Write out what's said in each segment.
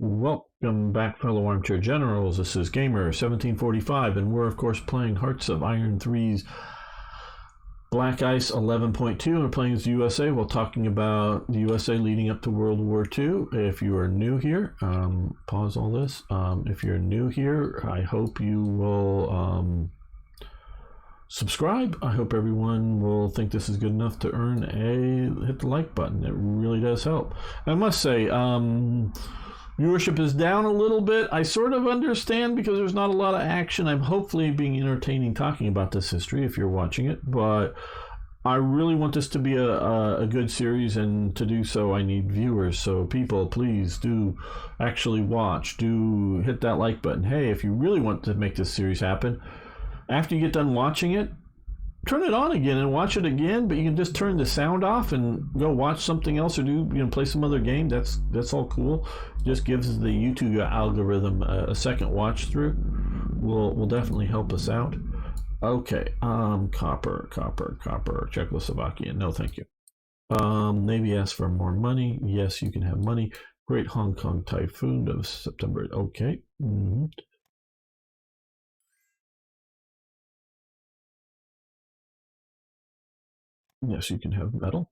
Welcome back, fellow armchair generals. This is Gamer 1745, and we're, of course, playing Hearts of Iron 3's Black Ice 11.2. And we're playing as the USA while talking about the USA leading up to World War II. If you are new here, pause all this. If you're new here, I hope you will subscribe. I hope everyone will think this is good enough to earn hit the like button. It really does help. I must say, viewership is down a little bit. I sort of understand because there's not a lot of action. I'm hopefully being entertaining talking about this history if you're watching it, but I really want this to be a good series, and to do so I need viewers. So people, please do actually watch. Do hit that like button. Hey, if you really want to make this series happen, after you get done watching it, turn it on again and watch it again, but you can just turn the sound off and go watch something else or play some other game. That's all cool. Just gives the YouTube algorithm a second watch through. Will definitely help us out. Okay, copper, Czechoslovakia. No, thank you. Navy asks for more money. Yes, you can have money. Great Hong Kong Typhoon of September. Okay. Mm-hmm. Yes, you can have metal.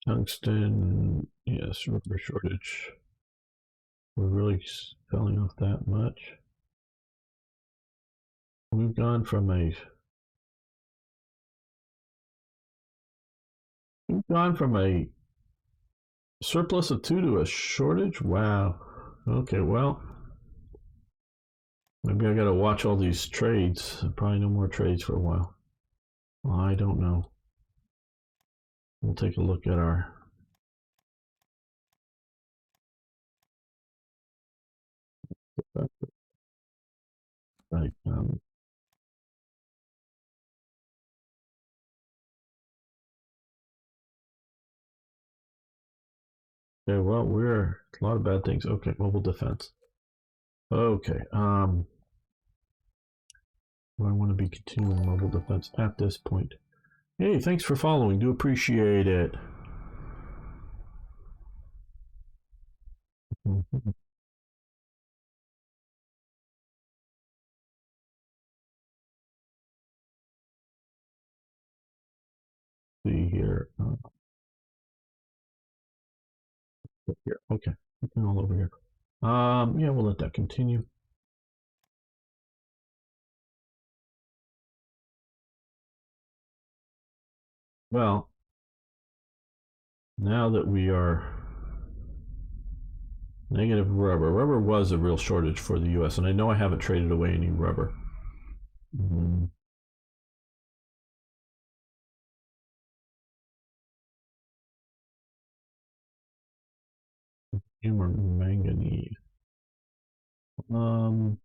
Tungsten, yes, rubber shortage. We're really selling off that much. We've gone from a surplus of 2 to a shortage. Wow. Okay, well, maybe I gotta watch all these trades. Probably no more trades for a while. I don't know. We'll take a look at our right. Okay, well, we're a lot of bad things. Okay, mobile defense. Okay, do I want to be continuing mobile defense at this point? Hey, thanks for following. Do appreciate it. See here. Here. Okay. All over here. Yeah, we'll let that continue. Well, now that we are negative rubber. Rubber was a real shortage for the U.S., and I know I haven't traded away any rubber. Mm. Or manganese. Um,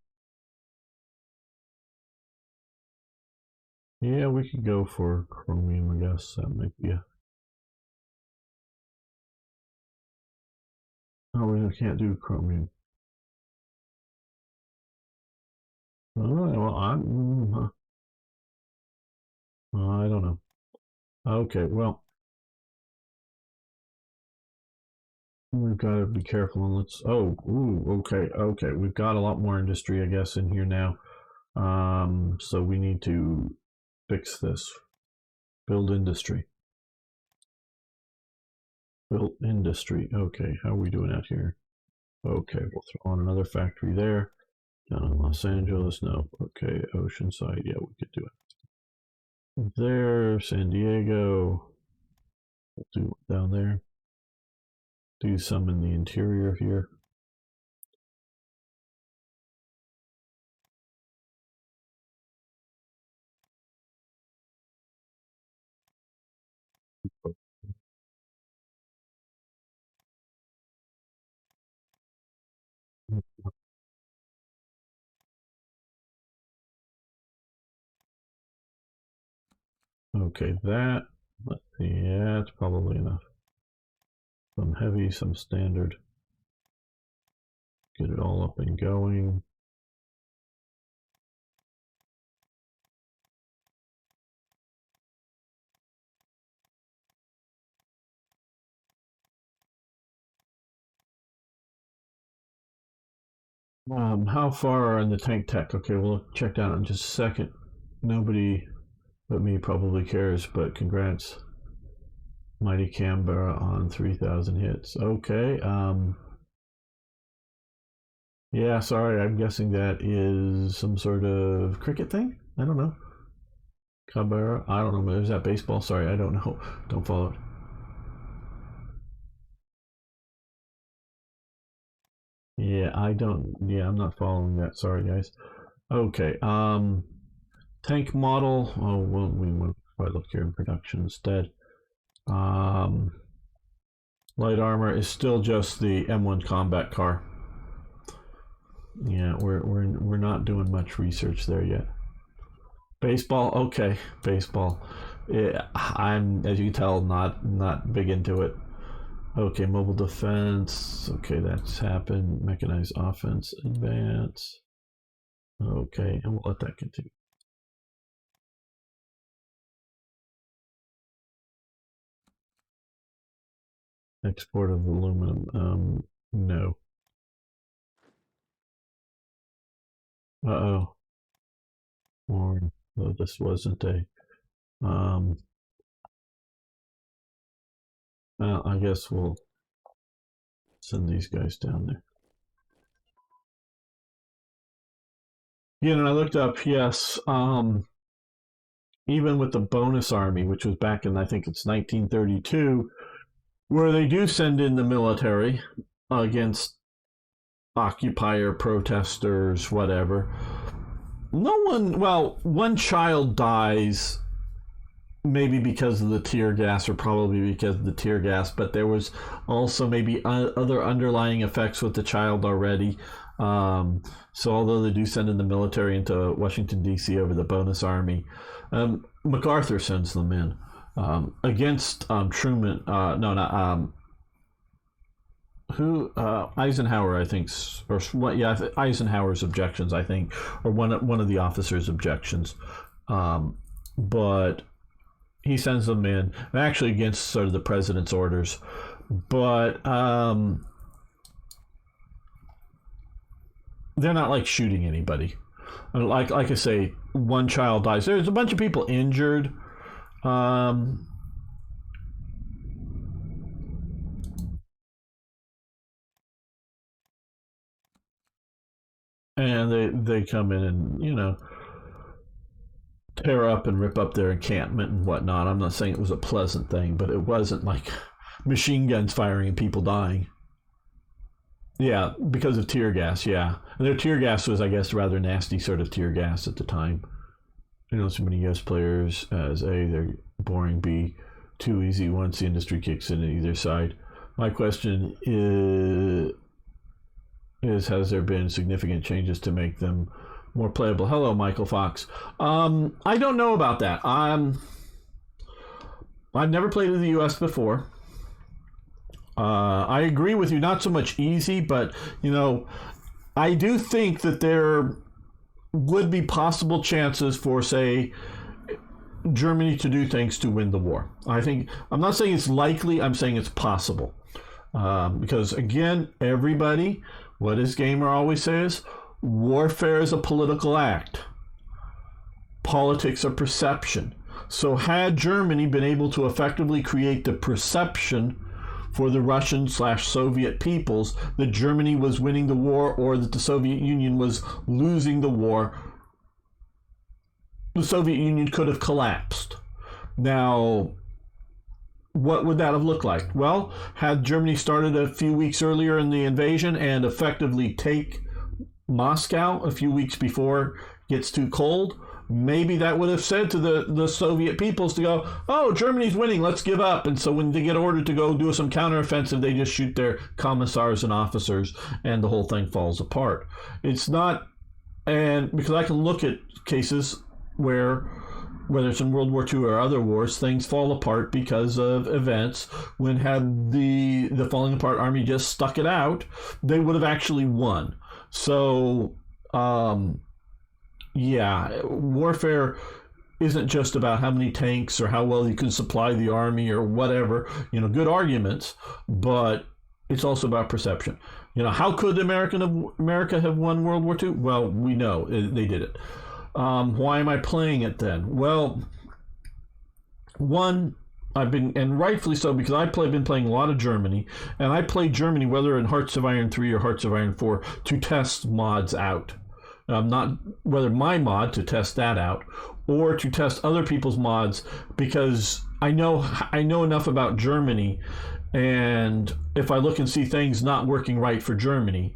yeah, we could go for chromium, I guess. That might be a... Oh, we can't do chromium. Oh, well, I don't know. Okay, well, we've got to be careful and let's... Oh, ooh, okay. We've got a lot more industry, I guess, in here now. So we need to fix this. Build industry. Build industry. Okay, how are we doing out here? Okay, we'll throw on another factory there. Down in Los Angeles, no. Okay, Oceanside, yeah, we could do it. There, San Diego. We'll do down there. Do some in the interior here. Okay, that, let's see, yeah, it's probably enough. Some heavy, some standard. Get it all up and going. How far are in the tank tech? Okay, we'll check that out in just a second. Nobody but me probably cares, but congrats, Mighty Canberra on 3,000 hits. Okay. Yeah, sorry, I'm guessing that is some sort of cricket thing? I don't know. Canberra? I don't know. Is that baseball? Sorry, I don't know. Don't follow it. Yeah, I don't. Yeah, I'm not following that. Sorry, guys. Okay. Tank model. Oh, well, we want to look here in production instead. Um, light armor is still just the M1 combat car. Yeah, we're not doing much research there yet. Baseball, okay, baseball. Yeah, I'm, as you can tell, not big into it. Okay, mobile defense. Okay, that's happened. Mechanized offense, advance. Okay, and we'll let that continue. Export of aluminum. No. Uh-oh. Or no, this wasn't a. Um, well, I guess we'll send these guys down there. Yeah, and I looked up. Yes. Even with the bonus army, which was back in I think it's 1932, where they do send in the military against occupier protesters, whatever. No one, well, one child dies maybe because of the tear gas or probably because of the tear gas, but there was also maybe other underlying effects with the child already. So although they do send in the military into Washington D.C. over the bonus army, MacArthur sends them in against Truman. No, not who Eisenhower, I think, or what? Yeah, Eisenhower's objections, I think, or one of the officers' objections. But he sends them in, actually against sort of the president's orders. But they're not like shooting anybody. Like I say, one child dies. There's a bunch of people injured. Um, and they come in and tear up and rip up their encampment and whatnot. I'm not saying it was a pleasant thing, but it wasn't like machine guns firing and people dying. Yeah, because of tear gas. Yeah, and their tear gas was, I guess, rather nasty sort of tear gas at the time. So many U.S. players as A, they're boring. B, too easy once the industry kicks in at either side. My question is has there been significant changes to make them more playable? Hello, Michael Fox. I don't know about that. I've never played in the U.S. before. I agree with you. Not so much easy, but I do think that there would be possible chances for, say, Germany to do things to win the war. I'm not saying it's likely. I'm saying it's possible. Because again, everybody, what does Gamer always says? Warfare is a political act. Politics are perception. So had Germany been able to effectively create the perception for the Russian/Soviet peoples that Germany was winning the war or that the Soviet Union was losing the war, the Soviet Union could have collapsed. Now, what would that have looked like? Well, had Germany started a few weeks earlier in the invasion and effectively take Moscow a few weeks before it gets too cold, maybe that would have said to the Soviet peoples to go, oh, Germany's winning, let's give up. And so when they get ordered to go do some counteroffensive, they just shoot their commissars and officers, and the whole thing falls apart. It's not, and because I can look at cases where, whether it's in World War II or other wars, things fall apart because of events. When had the falling apart army just stuck it out, they would have actually won. So, yeah, warfare isn't just about how many tanks or how well you can supply the army or whatever, good arguments, but it's also about perception. How could America have won World War II? Well, we know they did it. Why am I playing it then? Well, one, I've been, and rightfully so, because I've been playing a lot of Germany, and I played Germany, whether in Hearts of Iron 3 or Hearts of Iron 4, to test mods out. Not whether my mod, to test that out, or to test other people's mods, because I know enough about Germany, and if I look and see things not working right for Germany,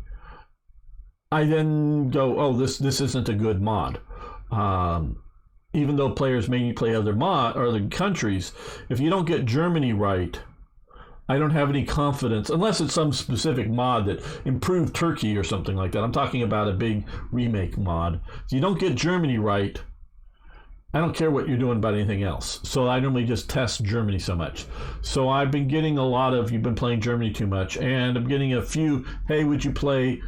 I then go, oh, this isn't a good mod. Even though players may play other countries, if you don't get Germany right, I don't have any confidence, unless it's some specific mod that improved Turkey or something like that. I'm talking about a big remake mod. If you don't get Germany right, I don't care what you're doing about anything else. So I normally just test Germany so much. So I've been getting a lot of, you've been playing Germany too much, and I'm getting a few, hey, would you play,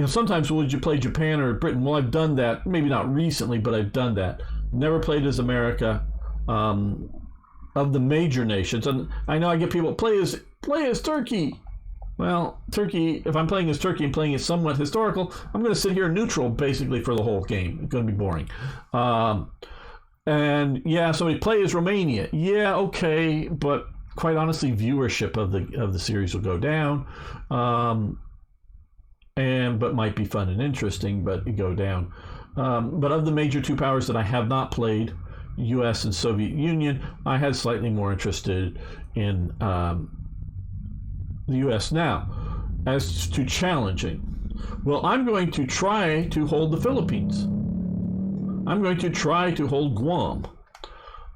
sometimes would you play Japan or Britain? Well, I've done that, maybe not recently, but I've done that. Never played as America. Of the major nations, and I know I get people play as Turkey. Well, Turkey, if I'm playing as Turkey and playing it somewhat historical, I'm going to sit here neutral basically for the whole game. It's going to be boring. And yeah, somebody play as Romania. Yeah, okay, but quite honestly, viewership of the series will go down. But might be fun and interesting, but it go down. But of the major two powers that I have not played, U.S. and Soviet Union, I had slightly more interested in the U.S. Now. As to challenging, well, I'm going to try to hold the Philippines. I'm going to try to hold Guam,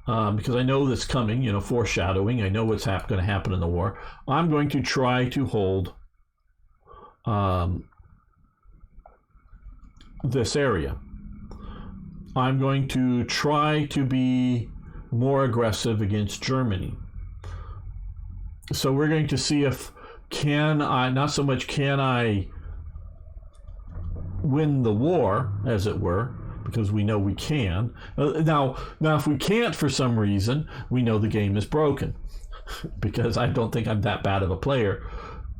because I know that's coming, foreshadowing. I know what's going to happen in the war. I'm going to try to hold this area. I'm going to try to be more aggressive against Germany. So we're going to see if not so much can I win the war, as it were, because we know we can. Now if we can't for some reason, we know the game is broken, because I don't think I'm that bad of a player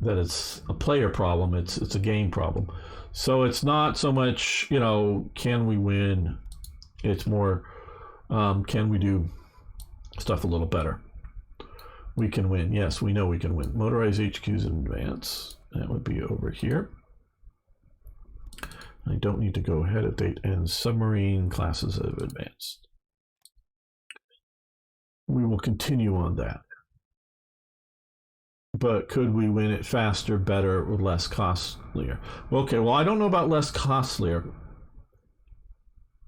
that it's a player problem. It's a game problem. So it's not so much, can we win? It's more, can we do stuff a little better? We can win. Yes, we know we can win. Motorized HQs in advance. That would be over here. I don't need to go ahead at date and submarine classes of advanced. We will continue on that. But could we win it faster, better, or less costlier? Okay, well, I don't know about less costlier.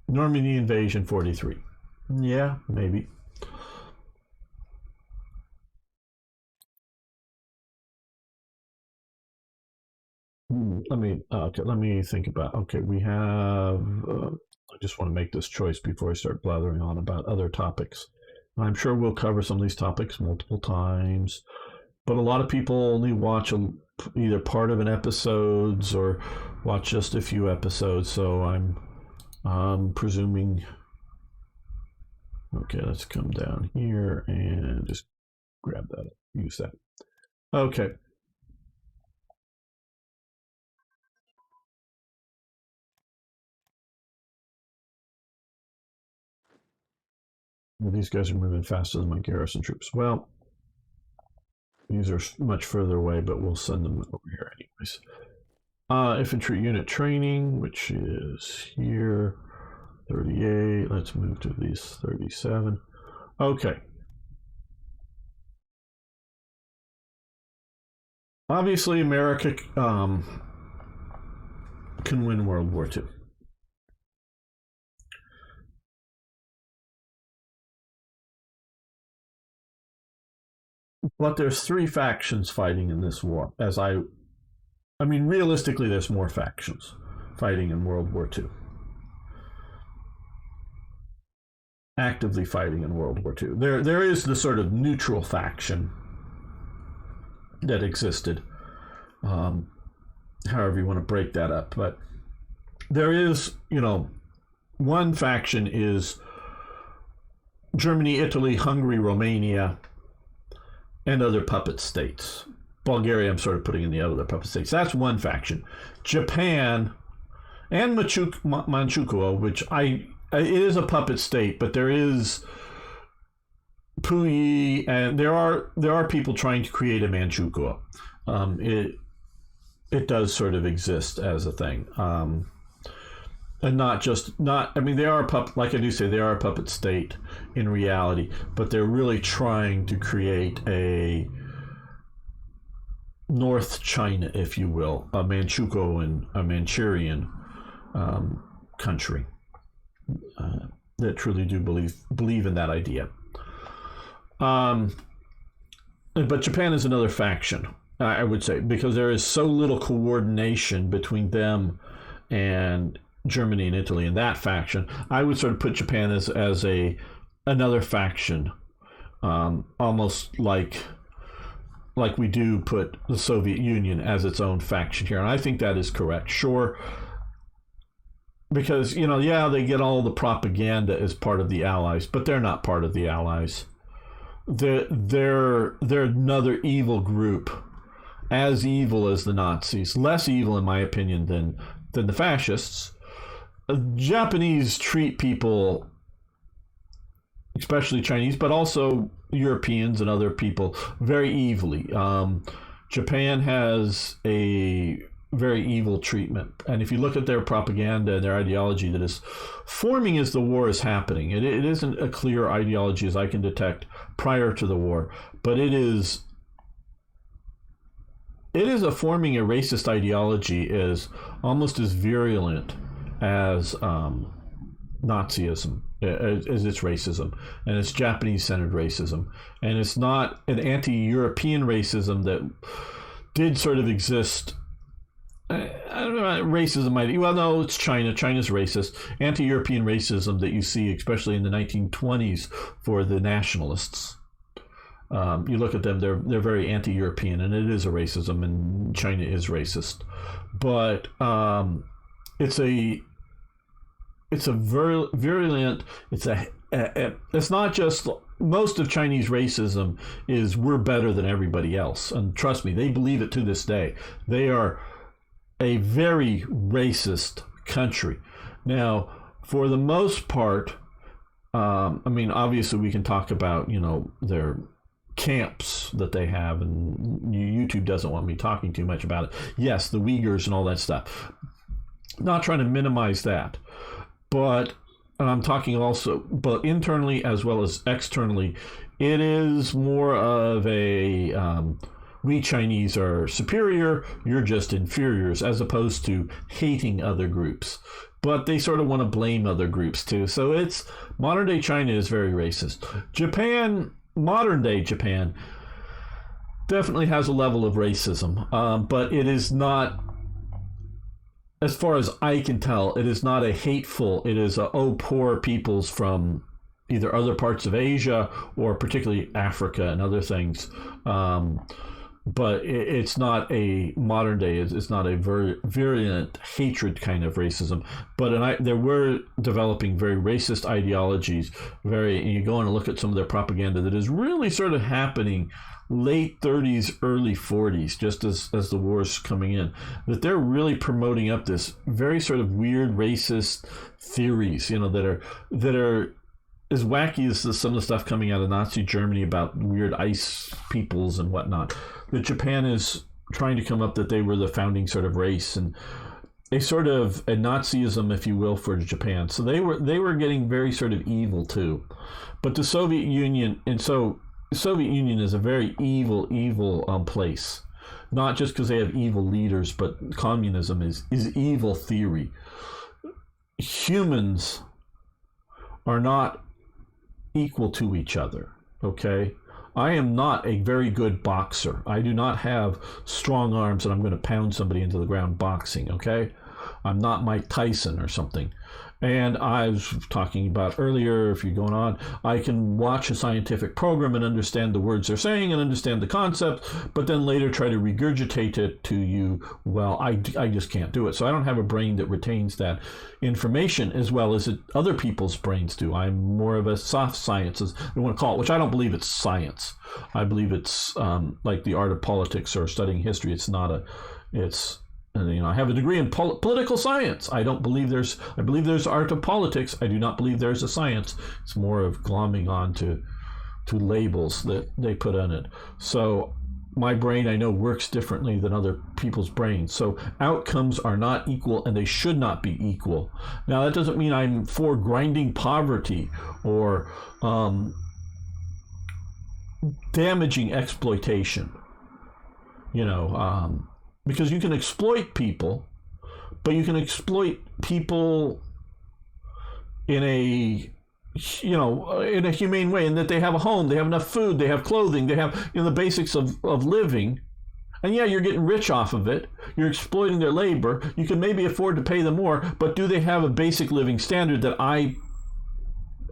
Normandy invasion 43. Yeah, maybe. Let me think about. Okay, we have. I just want to make this choice before I start blathering on about other topics. I'm sure we'll cover some of these topics multiple times, but a lot of people only watch either part of an episodes or watch just a few episodes. So I'm presuming. Okay, let's come down here and just grab that, use that. Okay. Well, these guys are moving faster than my garrison troops. Well, these are much further away, but we'll send them over here anyways. Infantry unit training, which is here, 38. Let's move to these 37. Okay. Obviously, America can win World War II. But there's three factions fighting in this war. I mean, realistically, there's more factions fighting in World War II. Actively fighting in World War II. There is the sort of neutral faction that existed. However you want to break that up. But there is, one faction is Germany, Italy, Hungary, Romania, and other puppet states. Bulgaria, I'm sort of putting in the other puppet states. That's one faction. Japan and Manchukuo, which it is a puppet state, but there is Puyi, and there are people trying to create a Manchukuo. It does sort of exist as a thing, and they are like I do say, they are a puppet state in reality, but they're really trying to create a North China, if you will, a Manchukuo and a Manchurian country that truly do believe in that idea. But Japan is another faction, I would say, because there is so little coordination between them and Germany and Italy in that faction. I would sort of put Japan as another faction, almost like we do put the Soviet Union as its own faction here. And I think that is correct. Sure. Because, they get all the propaganda as part of the Allies, but they're not part of the Allies. They're another evil group, as evil as the Nazis, less evil in my opinion than the fascists. Japanese treat people, especially Chinese, but also Europeans and other people, very evilly. Japan has a very evil treatment, and if you look at their propaganda and their ideology that is forming as the war is happening, it isn't a clear ideology as I can detect prior to the war, but it is forming a racist ideology is almost as virulent as Nazism, as its racism, and it's Japanese-centered racism, and it's not an anti-European racism that did sort of exist. I don't know, racism might, well, no, it's China's racist. Anti-European racism that you see, especially in the 1920s for the nationalists. You look at them, they're very anti-European, and it is a racism, and China is racist. But it's a virulent, it's not just, most of Chinese racism is we're better than everybody else. And trust me, they believe it to this day. They are a very racist country. Now, for the most part, obviously we can talk about, their camps that they have, and YouTube doesn't want me talking too much about it. Yes, the Uyghurs and all that stuff. Not trying to minimize that, but I'm talking also, but internally as well as externally, it is more of a we Chinese are superior, you're just inferiors, as opposed to hating other groups. But they sort of want to blame other groups too. So it's modern day China is very racist. Japan, modern day Japan, definitely has a level of racism, but it is not, as far as I can tell, it is not a hateful, it is poor peoples from either other parts of Asia or particularly Africa and other things. But it's not a modern day, it's not a very virulent hatred kind of racism. But they were developing very racist ideologies, and you go and look at some of their propaganda that is really sort of happening late 30s, early 40s, just as the war's coming in, that they're really promoting up this very sort of weird racist theories, that are as wacky as some of the stuff coming out of Nazi Germany about weird ice peoples and whatnot. That Japan is trying to come up that they were the founding sort of race, and a sort of a Nazism, if you will, for Japan. So they were getting very sort of evil too. But the Soviet Union, and so the Soviet Union is a very evil place. Not just because they have evil leaders, but communism is evil theory. Humans are not equal to each other, okay? I am not a very good boxer. I do not have strong arms and I'm going to pound somebody into the ground boxing, okay? I'm not Mike Tyson or something. And I was talking about earlier, if you're going on, I can watch a scientific program and understand the words they're saying and understand the concept, but then later try to regurgitate it to you. Well, I just can't do it. So I don't have a brain that retains that information as well as other people's brains do. I'm more of a soft science, as they want to call it, which I don't believe it's science. I believe it's like the art of politics or studying history. It's not and, I have a degree in political science. I believe there's art of politics. I do not believe there's a science. It's more of glomming on to labels that they put on it. So my brain, I know, works differently than other people's brains. So outcomes are not equal, and they should not be equal. Now, that doesn't mean I'm for grinding poverty or damaging exploitation. Because you can exploit people, but you can exploit people in a humane way, in that they have a home, they have enough food, they have clothing, they have the basics of living. And yeah, you're getting rich off of it. You're exploiting their labor. You can maybe afford to pay them more, but do they have a basic living standard that a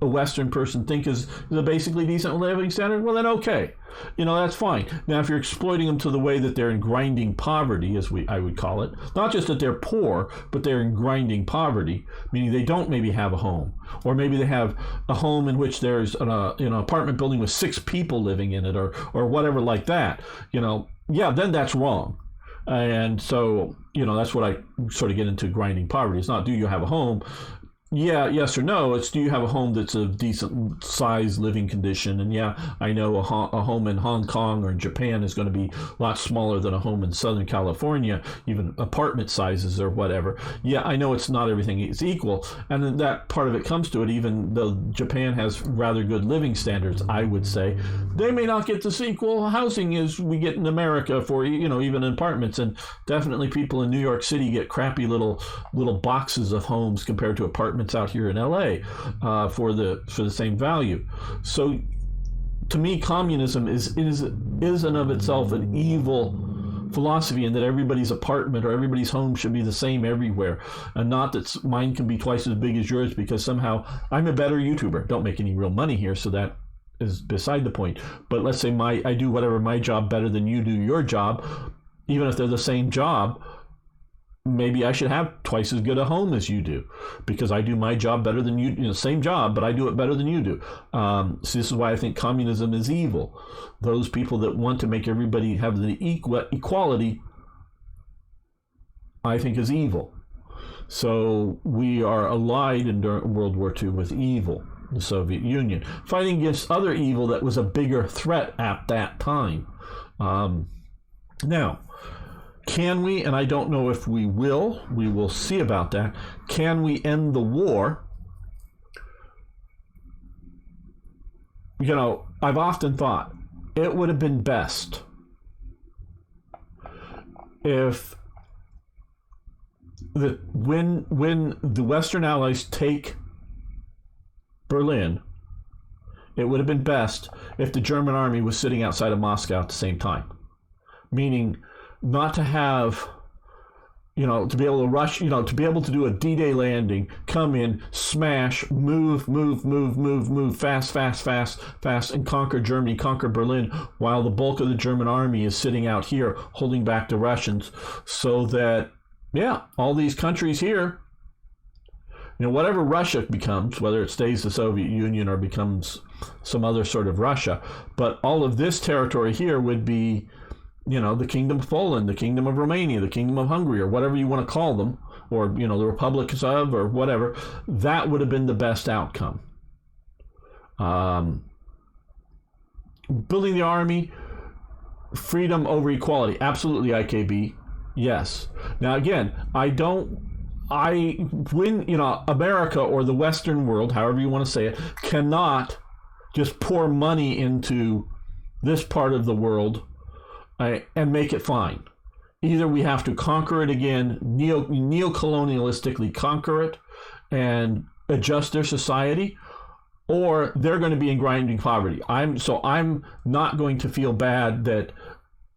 Western person think is a basically decent living standard? Well, then okay. That's fine. Now, if you're exploiting them to the way that they're in grinding poverty, as I would call it, not just that they're poor, but they're in grinding poverty, meaning they don't maybe have a home, or maybe they have a home in which there's an apartment building with 6 people living in it, or whatever like that, then that's wrong. And so, that's what I sort of get into grinding poverty. It's not, do you have a home? Yeah, yes or no. It's, do you have a home that's a decent size living condition? And yeah, I know a home in Hong Kong or in Japan is going to be a lot smaller than a home in Southern California, even apartment sizes or whatever. Yeah, I know it's not everything is equal. And then that part of it comes to it, even though Japan has rather good living standards, I would say, they may not get this equal housing as we get in America for, even in apartments. And definitely people in New York City get crappy little boxes of homes compared to apartments out here in LA for the same value. So to me, communism is in of itself an evil philosophy, in that everybody's apartment or everybody's home should be the same everywhere, and not that mine can be twice as big as yours because somehow I'm a better YouTuber. Don't make any real money here, so that is beside the point. But let's say I do whatever my job better than you do your job, even if they're the same job. Maybe I should have twice as good a home as you do, because I do my job better than you. Same job, but I do it better than you do. So this is why I think communism is evil. Those people that want to make everybody have the equality, I think, is evil. So we are allied during World War II with evil, the Soviet Union, fighting against other evil that was a bigger threat at that time. Now, can we, and I don't know if we will see about that, can we end the war? I've often thought it would have been best if when the Western Allies take Berlin, it would have been best if the German army was sitting outside of Moscow at the same time. Meaning, not to have, to be able to rush, to be able to do a D-Day landing, come in, smash, move, fast, and conquer Germany, conquer Berlin, while the bulk of the German army is sitting out here holding back the Russians, so that, all these countries here, whatever Russia becomes, whether it stays the Soviet Union or becomes some other sort of Russia, but all of this territory here would be, the Kingdom of Poland, the Kingdom of Romania, the Kingdom of Hungary, or whatever you want to call them, or, the republics of, or whatever. That would have been the best outcome. Building the army, freedom over equality. Absolutely, IKB. Yes. Now, again, America or the Western world, however you want to say it, cannot just pour money into this part of the world and make it fine. Either we have to conquer it again, neo-colonialistically conquer it and adjust their society, or they're going to be in grinding poverty. I'm not going to feel bad that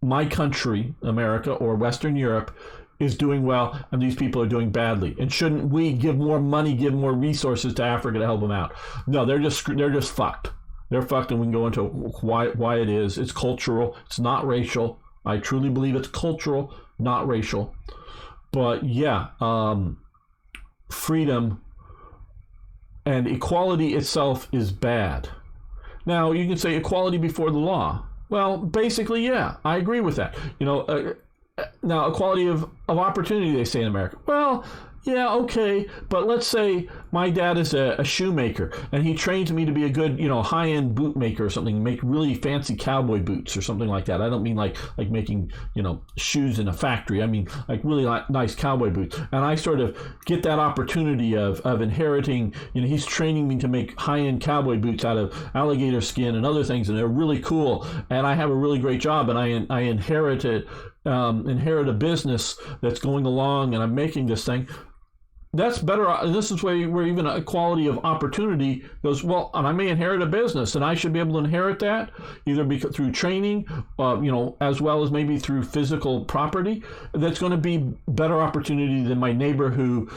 my country, America or Western Europe, is doing well and these people are doing badly? And shouldn't we give more money, give more resources to Africa to help them out? No, they're just fucked. They're fucked, and we can go into why it is. It's cultural. It's not racial. I truly believe it's cultural, not racial. But yeah, freedom and equality itself is bad. Now, you can say equality before the law. Well, basically, yeah, I agree with that. Now, equality of opportunity, they say in America. Well, yeah, okay, but let's say my dad is a shoemaker, and he trains me to be a good, high-end boot maker or something, make really fancy cowboy boots or something like that. I don't mean like making, shoes in a factory. I mean like really nice cowboy boots. And I sort of get that opportunity of inheriting, he's training me to make high-end cowboy boots out of alligator skin and other things, and they're really cool. And I have a really great job, and I inherit a business that's going along, and I'm making this thing. That's better. This is where even equality of opportunity goes, well, and I may inherit a business, and I should be able to inherit that either through training, as well as maybe through physical property. That's going to be better opportunity than my neighbor who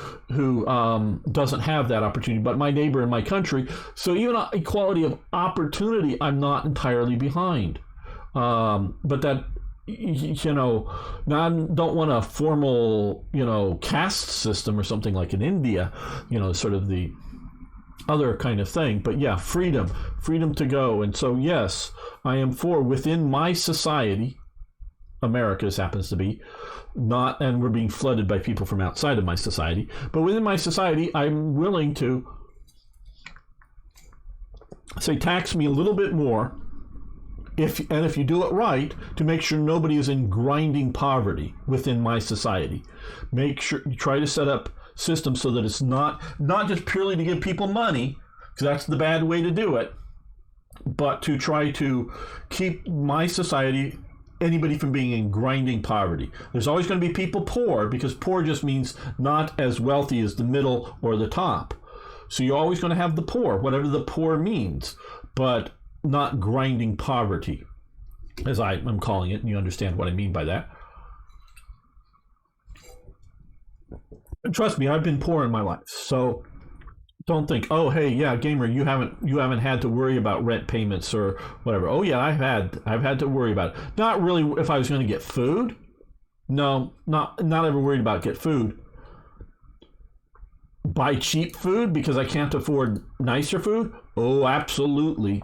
doesn't have that opportunity, but my neighbor in my country. So even equality of opportunity, I'm not entirely behind. But that, now I don't want a formal, caste system or something like in India, sort of the other kind of thing. But yeah, freedom to go. And so, yes, I am for within my society, America's happens to be, not, and we're being flooded by people from outside of my society, but within my society, I'm willing to say, tax me a little bit more. If you do it right, to make sure nobody is in grinding poverty within my society. Make sure you try to set up systems so that it's not just purely to give people money, because that's the bad way to do it, but to try to keep my society, anybody from being in grinding poverty. There's always going to be people poor, because poor just means not as wealthy as the middle or the top. So you're always going to have the poor, whatever the poor means, but not grinding poverty, as I'm calling it, and you understand what I mean by that. And trust me, I've been poor in my life, so don't think, oh, hey, yeah, gamer, you haven't had to worry about rent payments or whatever. Oh yeah, I've had to worry about it. Not really if I was going to get food. No, not ever worried about get food. Buy cheap food because I can't afford nicer food? Oh, absolutely.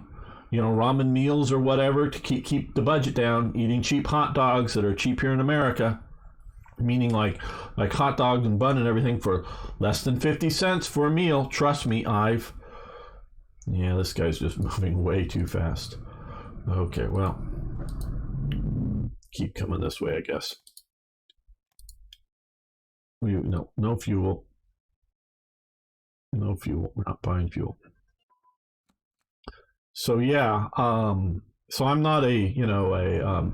Ramen meals or whatever to keep the budget down, eating cheap hot dogs that are cheap here in America, meaning like hot dogs and bun and everything for less than 50 cents for a meal. Trust me, this guy's just moving way too fast. Okay, well, keep coming this way, I guess. No fuel. No fuel. We're not buying fuel. So yeah, so I'm not a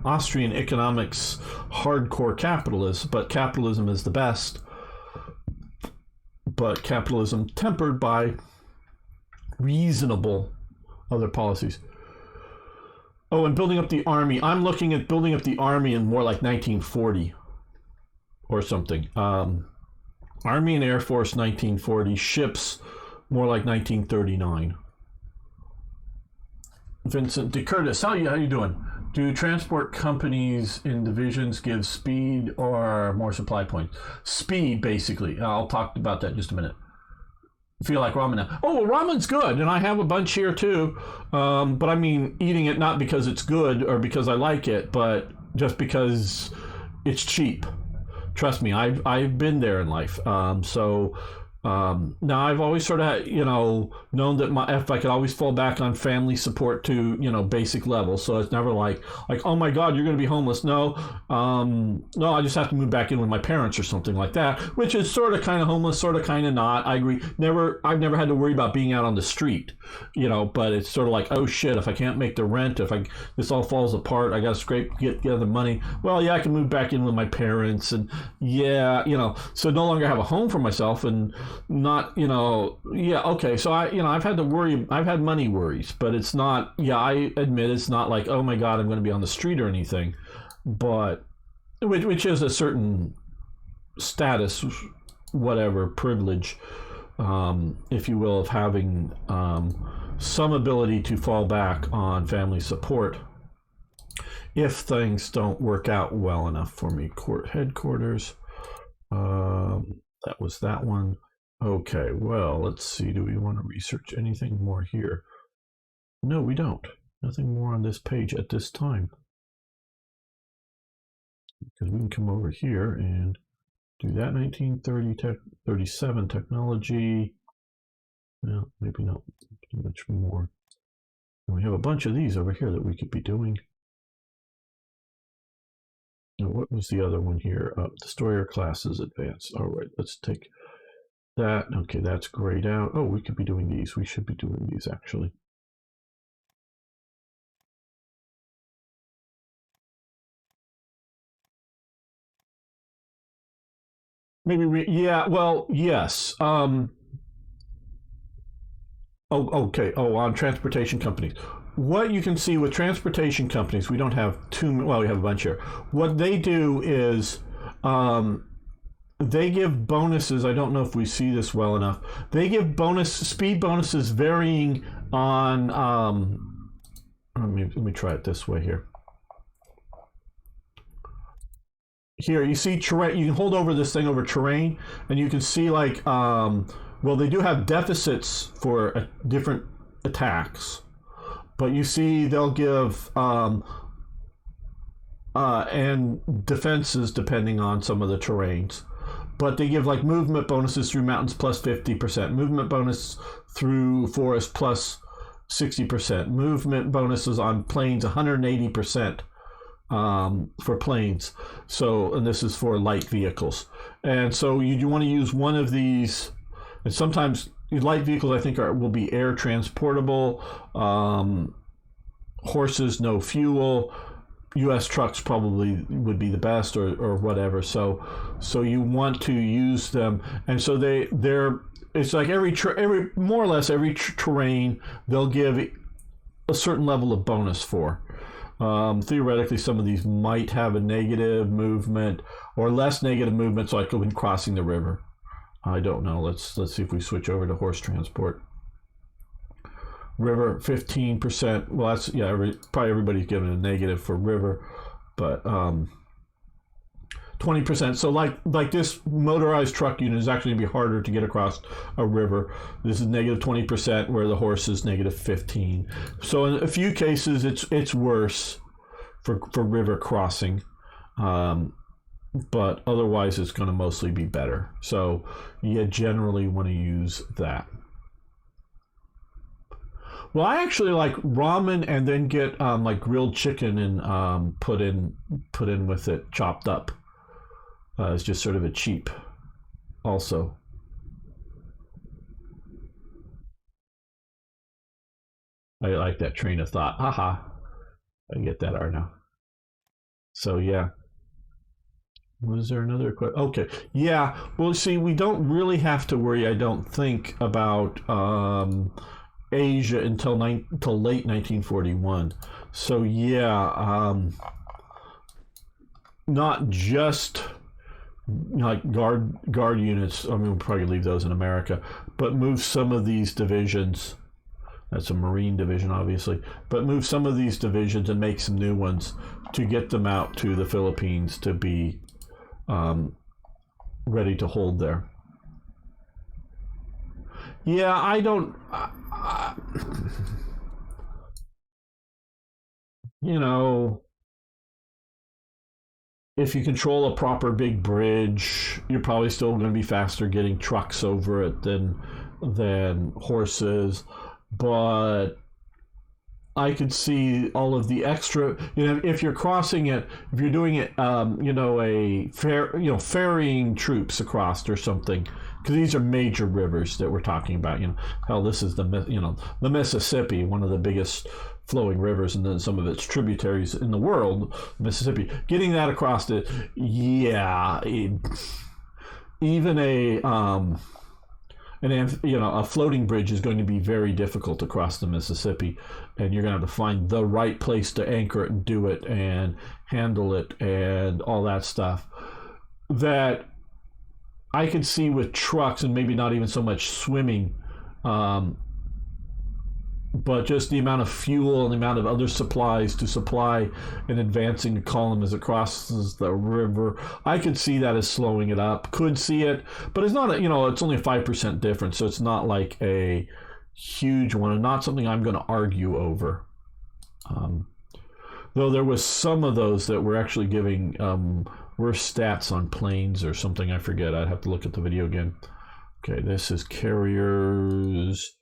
Austrian economics hardcore capitalist, but capitalism is the best. But capitalism tempered by reasonable other policies. Oh, and building up the army. I'm looking at building up the army in more like 1940 or something. Army and Air Force 1940, ships more like 1939. Vincent DeCurtis, how you doing? Do transport companies in divisions give speed or more supply points? Speed, basically. I'll talk about that in just a minute. Feel like ramen now. Oh, well, ramen's good, and I have a bunch here too. But I mean, eating it not because it's good or because I like it, but just because it's cheap. Trust me, I've been there in life. Now I've always sort of, known that if I could always fall back on family support to, basic levels. So it's never like, oh my God, you're going to be homeless. No, I just have to move back in with my parents or something like that, which is sort of kind of homeless, sort of kind of not. I agree. I've never had to worry about being out on the street, but it's sort of like, oh shit, if I can't make the rent, this all falls apart, I got to get the money. Well, yeah, I can move back in with my parents and so no longer have a home for myself and not, okay. So I've had to worry, I've had money worries, but it's not, I admit it's not like, oh my God, I'm going to be on the street or anything, but which is a certain status, whatever privilege, if you will, of having some ability to fall back on family support if things don't work out well enough for me. Court headquarters. That was that one. Okay, well, let's see. Do we want to research anything more here? No, we don't. Nothing more on this page at this time. Because we can come over here and do that. 1930, 37 technology. Well, maybe not too much more. And we have a bunch of these over here that we could be doing. Now, what was the other one here? Destroyer classes advanced. All right, let's take that. Okay, that's grayed out. Oh, we could be doing these. We should be doing these actually. Maybe yeah. Well, yes. Oh, okay. Oh, on transportation companies. What you can see with transportation companies, we don't have too. Well, we have a bunch here. What they do is, they give bonuses. I don't know if we see this well enough. They give speed bonuses varying on. Let me try it this way here. Here you see terrain. You can hold over this thing over terrain, and you can see like well, they do have deficits for different attacks, but you see they'll give and defenses depending on some of the terrains. But they give like movement bonuses through mountains plus 50%, movement bonus through forest plus 60%, movement bonuses on plains 180%. For planes. So, and this is for light vehicles. And so you want to use one of these, and sometimes light vehicles I think will be air transportable, horses, no fuel, U.S. trucks probably would be the best, or whatever. So you want to use them, and so they're it's like every more or less every terrain they'll give a certain level of bonus for. Theoretically, some of these might have a negative movement or less negative movement, so like when crossing the river. I don't know. Let's see if we switch over to horse transport. River 15%. Well, that's probably everybody's given a negative for river, but 20%. So like this motorized truck unit is actually going to be harder to get across a river. This is negative 20%, where the horse is negative 15. So in a few cases, it's worse for river crossing, but otherwise it's going to mostly be better. So you generally want to use that. Well, I actually like ramen and then get like grilled chicken and put in with it, chopped up. It's just sort of a cheap also. I like that train of thought. Haha. I get that, Arno. So yeah. Was there another question? Okay. Yeah. Well, see, we don't really have to worry, I don't think, about Asia until late 1941. So yeah, not just like guard units. I mean, we'll probably leave those in America, but move some of these divisions. That's a Marine division, obviously, but move some of these divisions and make some new ones to get them out to the Philippines to be ready to hold there. Yeah, I don't. You know, if you control a proper big bridge, you're probably still going to be faster getting trucks over it than horses. But I could see all of the extra, if you're crossing it, if you're doing it, ferrying troops across or something, because these are major rivers that we're talking about. Hell, this is the Mississippi, one of the biggest flowing rivers, and then some of its tributaries in the world, Mississippi. Getting that across it, even a floating bridge is going to be very difficult across the Mississippi, and you're going to have to find the right place to anchor it and do it and handle it and all that stuff. That I could see with trucks and maybe not even so much swimming, um, but just the amount of fuel and the amount of other supplies to supply an advancing column as it crosses the river, I could see that as slowing it up. Could see it, but it's not, it's only a 5% difference, so it's not like a huge one and not something I'm going to argue over. Though there was some of those that were actually giving worse stats on planes or something, I forget. I'd have to look at the video again. Okay, this is carriers,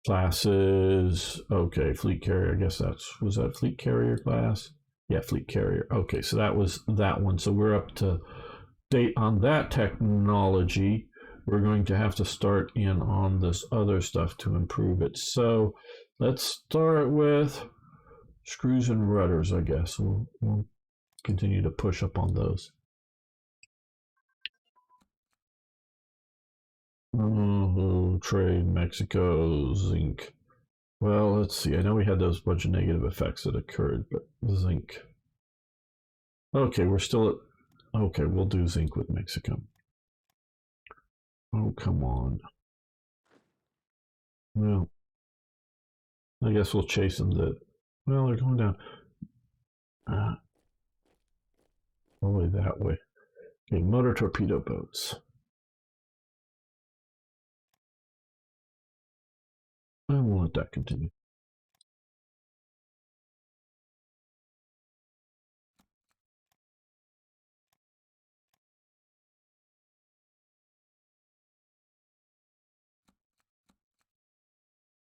classes. Okay, fleet carrier. I guess was that fleet carrier class? Yeah, fleet carrier. Okay, so that was that one. So we're up to date on that technology. We're going to have to start in on this other stuff to improve it. So let's start with screws and rudders, I guess. We'll continue to push up on those. Trade, Mexico, zinc. Well, let's see. I know we had those bunch of negative effects that occurred, but zinc. Okay, we're still at... Okay, we'll do zinc with Mexico. Oh, come on. Well, I guess we'll chase them to... Well, they're going down. Only that way. Okay, motor torpedo boats. And we'll let that continue.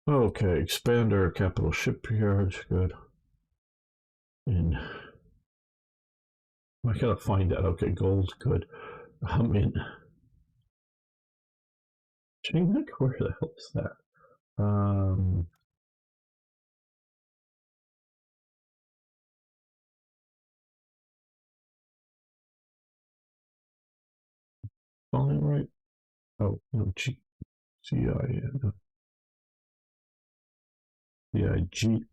Okay, expand our capital shipyards. Good. And I gotta find that. Okay, gold's good. I'm in. Chingnik? Where the hell is that? Spelling right? Oh, no, G-I-N. C-I-G.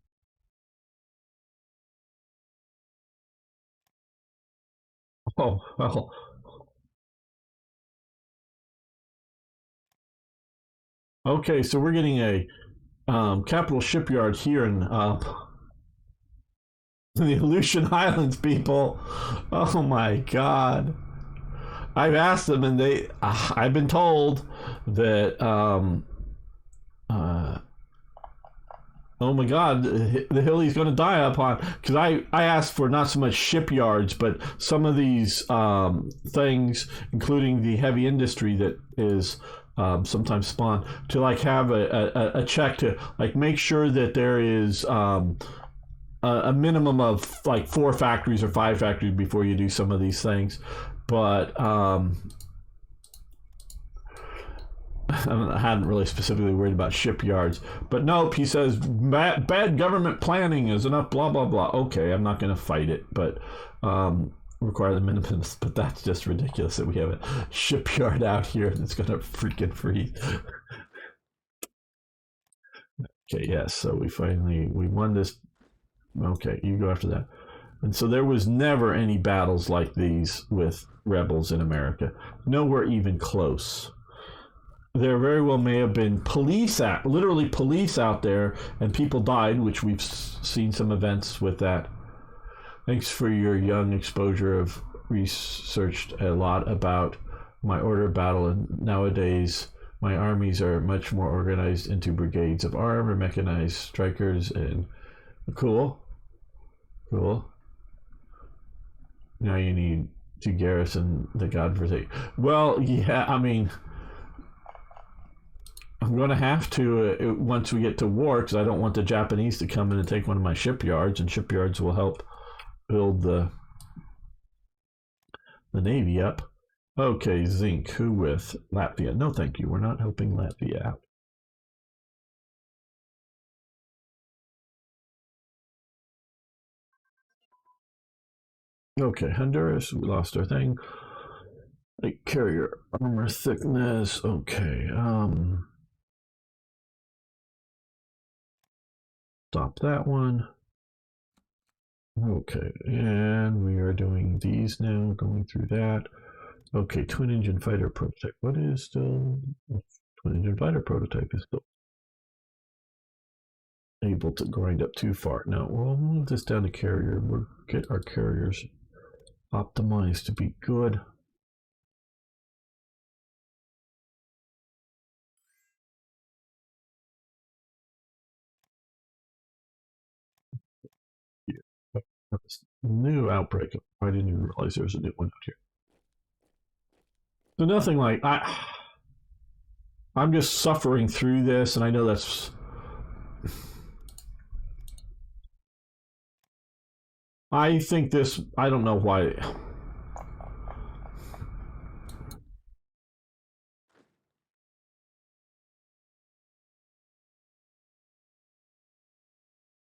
Oh, well. Okay, so we're getting a capital shipyard here in the Aleutian Islands, people. Oh my God. I've asked them, and I've been told that, oh my God, the hill he's going to die upon. Because I asked for not so much shipyards, but some of these things, including the heavy industry that is sometimes spawned, to like have a check to like make sure that there is a minimum of like 4 factories or 5 factories before you do some of these things. But I hadn't really specifically worried about shipyards. But nope, he says bad government planning is enough, blah, blah, blah. Okay, I'm not going to fight it, but require the minimums. But that's just ridiculous that we have a shipyard out here that's going to freaking freeze. Okay, yes, so we won this. Okay, you go after that. And so there was never any battles like these with rebels in America. Nowhere even close. There very well may have been literally police out there, and people died, which we've seen some events with that. Thanks for your young exposure. I've researched a lot about my order of battle, and nowadays my armies are much more organized into brigades of armed or mechanized strikers, and cool. Now you need to garrison the godforsaken. Well, yeah, I mean, I'm going to have to once we get to war, because I don't want the Japanese to come in and take one of my shipyards, and shipyards will help build the Navy up. Okay, zinc. Who with? Latvia. No, thank you. We're not helping Latvia out. Okay, Honduras. We lost our thing. Like carrier armor thickness. Okay. Stop that one. Okay, and we are doing these now, going through that. Okay, twin engine fighter prototype. What is still twin engine fighter prototype is still able to grind up too far. Now we'll move this down to carrier. We'll get our carriers optimized to be good. New outbreak. I didn't even realize there was a new one out here. So nothing like I'm just suffering through this, and I know that's. I think this. I don't know why.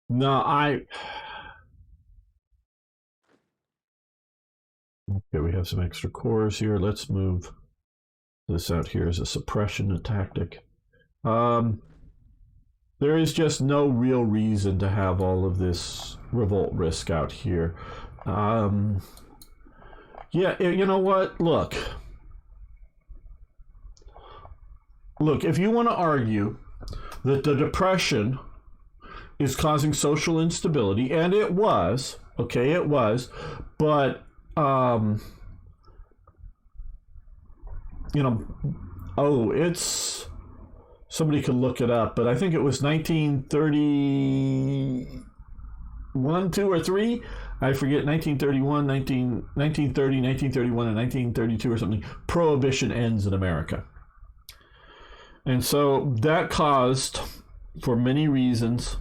No, Okay, we have some extra cores here. Let's move this out here as a suppression tactic. There is just no real reason to have all of this revolt risk out here. Yeah, you know what? Look, if you want to argue that the Depression is causing social instability, and it was, okay, it was, but it's somebody could look it up, but I think it was 1931, 2, or 3. I forget, 1931, 1930, 1931, and 1932 or something. Prohibition ends in America. And so that caused, for many reasons,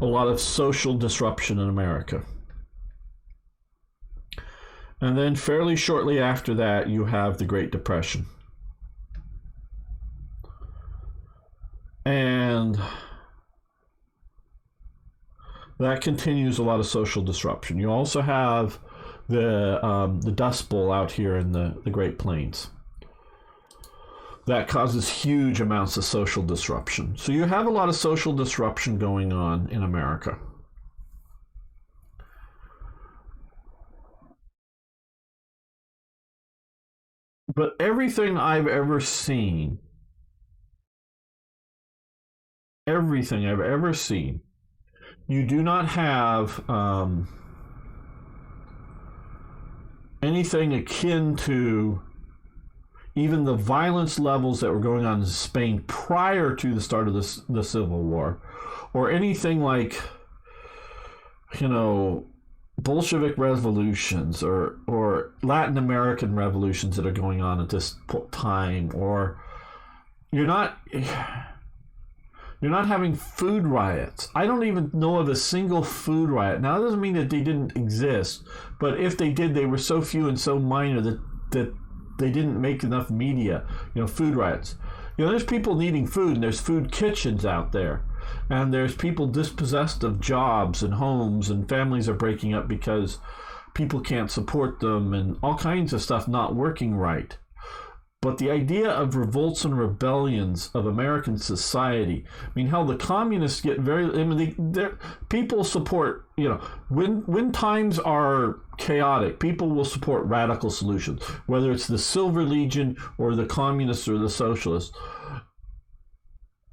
a lot of social disruption in America. And then fairly shortly after that, you have the Great Depression. And that continues a lot of social disruption. You also have the Dust Bowl out here in the Great Plains. That causes huge amounts of social disruption. So you have a lot of social disruption going on in America. But everything I've ever seen, you do not have anything akin to even the violence levels that were going on in Spain prior to the start of the Civil War, or anything like, Bolshevik revolutions or Latin American revolutions that are going on at this time, or you're not having food riots. I don't even know of a single food riot. Now, that doesn't mean that they didn't exist, but if they did, they were so few and so minor that they didn't make enough media. Food riots. There's people needing food, and there's food kitchens out there. And there's people dispossessed of jobs and homes, and families are breaking up because people can't support them, and all kinds of stuff not working right. But the idea of revolts and rebellions of American society, hell, the communists get very, people support, when times are chaotic, people will support radical solutions, whether it's the Silver Legion or the communists or the socialists.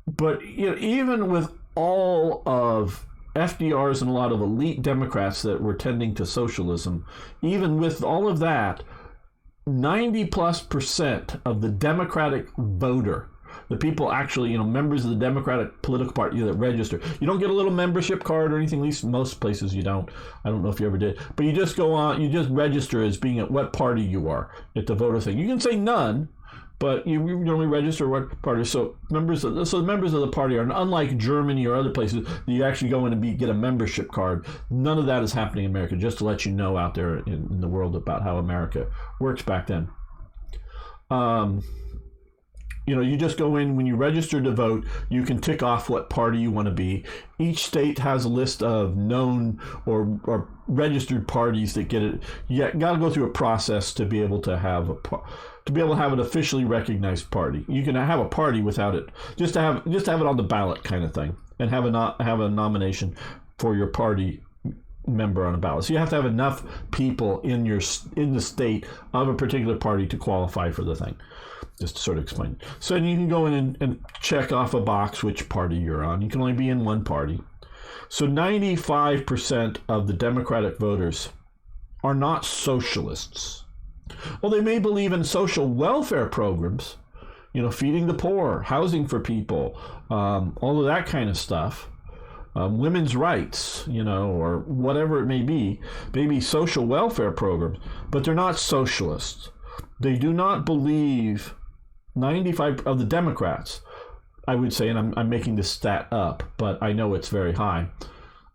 But even with all of FDR's and a lot of elite Democrats that were tending to socialism, even with all of that, 90+% of the Democratic voter, the people actually, members of the Democratic political party that register. You don't get a little membership card or anything, at least most places you don't. I don't know if you ever did. But you just go on, you just register as being at what party you are at the voter thing. You can say none, but you normally register what party. So the members of the party are, unlike Germany or other places, you actually go in and get a membership card. None of that is happening in America, just to let you know out there in the world about how America works back then. You just go in, when you register to vote, you can tick off what party you want to be. Each state has a list of known or registered parties that get it. You got to go through a process to be able to have an officially recognized party. You can have a party without it, just to have it on the ballot kind of thing, and have a nomination for your party member on a ballot. So you have to have enough people in the state of a particular party to qualify for the thing. Just to sort of explain. So you can go in and check off a box which party you're on. You can only be in one party. So 95% of the Democratic voters are not socialists. Well, they may believe in social welfare programs, feeding the poor, housing for people, all of that kind of stuff, women's rights, or whatever it may be, maybe social welfare programs, but they're not socialists. They do not believe, 95 of the Democrats, I would say, and I'm making this stat up, but I know it's very high,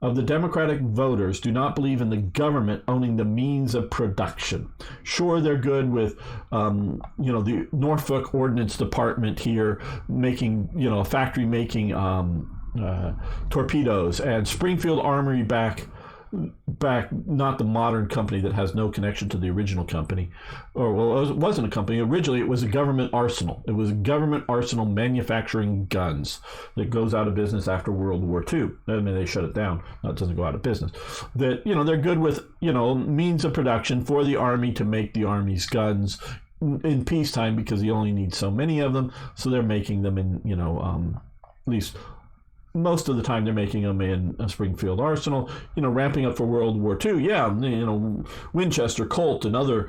of the Democratic voters do not believe in the government owning the means of production. Sure, they're good with, the Norfolk Ordnance Department here making, a factory making torpedoes, and Springfield Armory back, not the modern company that has no connection to the original company, it wasn't a company. Originally, it was a government arsenal. It was a government arsenal manufacturing guns that goes out of business after World War II. I mean, they shut it down. No, it doesn't go out of business. That, they're good with, means of production for the Army to make the Army's guns in peacetime because you only need so many of them. So they're making them in, at least most of the time they're making them in a Springfield Arsenal, ramping up for World War II. Yeah, Winchester, Colt, and other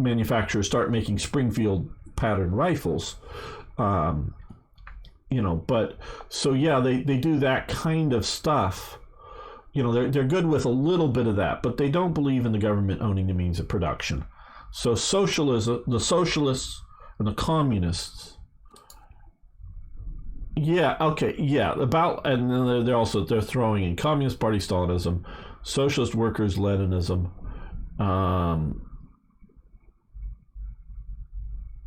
manufacturers start making Springfield pattern rifles. But so yeah, they do that kind of stuff. They're good with a little bit of that, but they don't believe in the government owning the means of production. So socialism, the socialists and the communists. Yeah, okay, yeah, and then they're throwing in Communist Party Stalinism, Socialist Workers Leninism,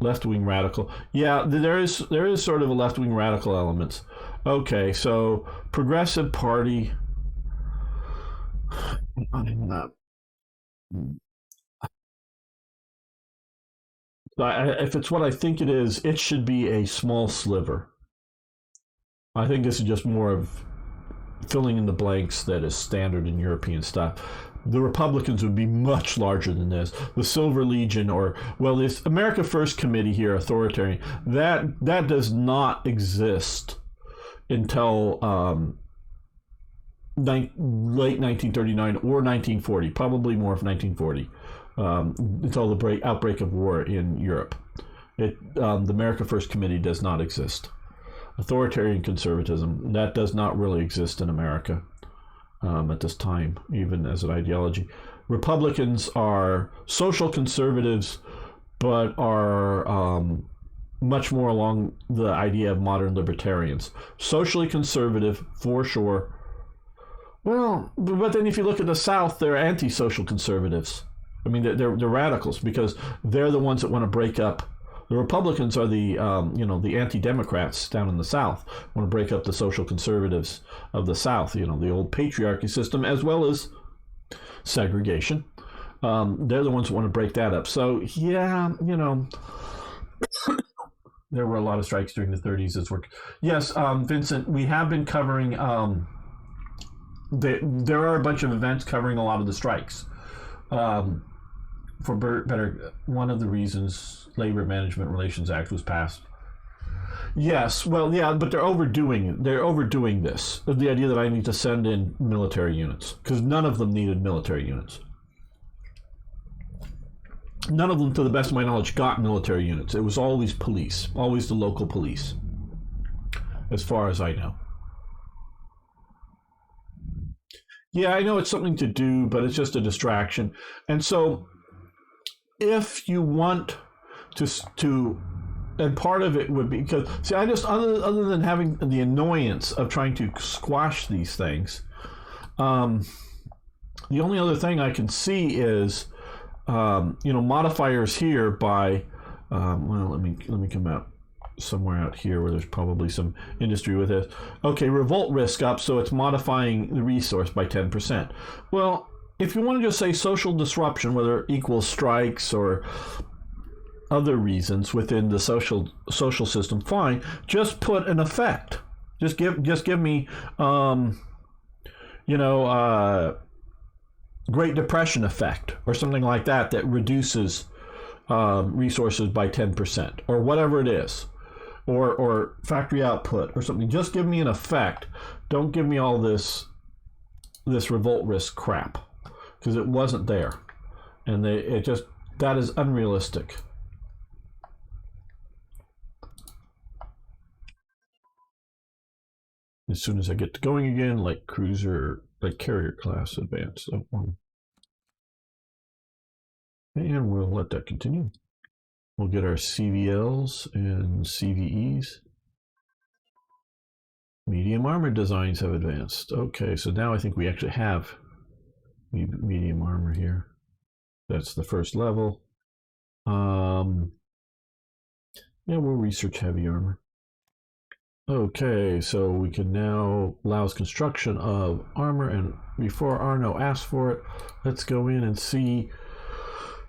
left-wing radical. Yeah, there is sort of a left-wing radical elements. Okay, so Progressive Party. If it's what I think it is, it should be a small sliver. I think this is just more of filling in the blanks that is standard in European stuff. The Republicans would be much larger than this. The Silver Legion, this America First Committee here, authoritarian, that does not exist until late 1939 or 1940, probably more of 1940, until the outbreak of war in Europe. The America First Committee does not exist. Authoritarian conservatism, that does not really exist in America at this time, even as an ideology. Republicans are social conservatives, but are much more along the idea of modern libertarians. Socially conservative, for sure. Well, but then if you look at the South, they're anti-social conservatives. I mean, they're radicals because they're the ones that want to break up. The Republicans are the anti-Democrats down in the South, want to break up the social conservatives of the South, the old patriarchy system, as well as segregation. They're the ones that want to break that up. So, yeah, there were a lot of strikes during the 30s as well. Yes, Vincent, we have been covering, there are a bunch of events covering a lot of the strikes. For better, one of the reasons Labor Management Relations Act was passed. Yes, well, yeah, but they're overdoing it. They're overdoing this. The idea that I need to send in military units, because none of them needed military units. None of them, to the best of my knowledge, got military units. It was always police, always the local police, as far as I know. Yeah, I know it's something to do, but it's just a distraction. And so if you want to and part of it would be because, see, I just, other than having the annoyance of trying to squash these things, the only other thing I can see is, modifiers here by, let me come out somewhere out here where there's probably some industry with this. Okay, revolt risk up, so it's modifying the resource by 10%. Well, if you want to just say social disruption, whether it equals strikes or other reasons within the social system, fine. Just put an effect. Just give me, you know, Great Depression effect or something like that that reduces resources by 10% or whatever it is, or factory output or something. Just give me an effect. Don't give me all this revolt risk crap, because it wasn't there, and that is unrealistic. As soon as I get to going again, like carrier class advance. And we'll let that continue. We'll get our CVLs and CVEs. Medium armor designs have advanced. Okay, so now I think we actually have medium armor here. That's the first level. Yeah, we'll research heavy armor. Okay, so we can now allows construction of armor, and before Arno asks for it, let's go in and see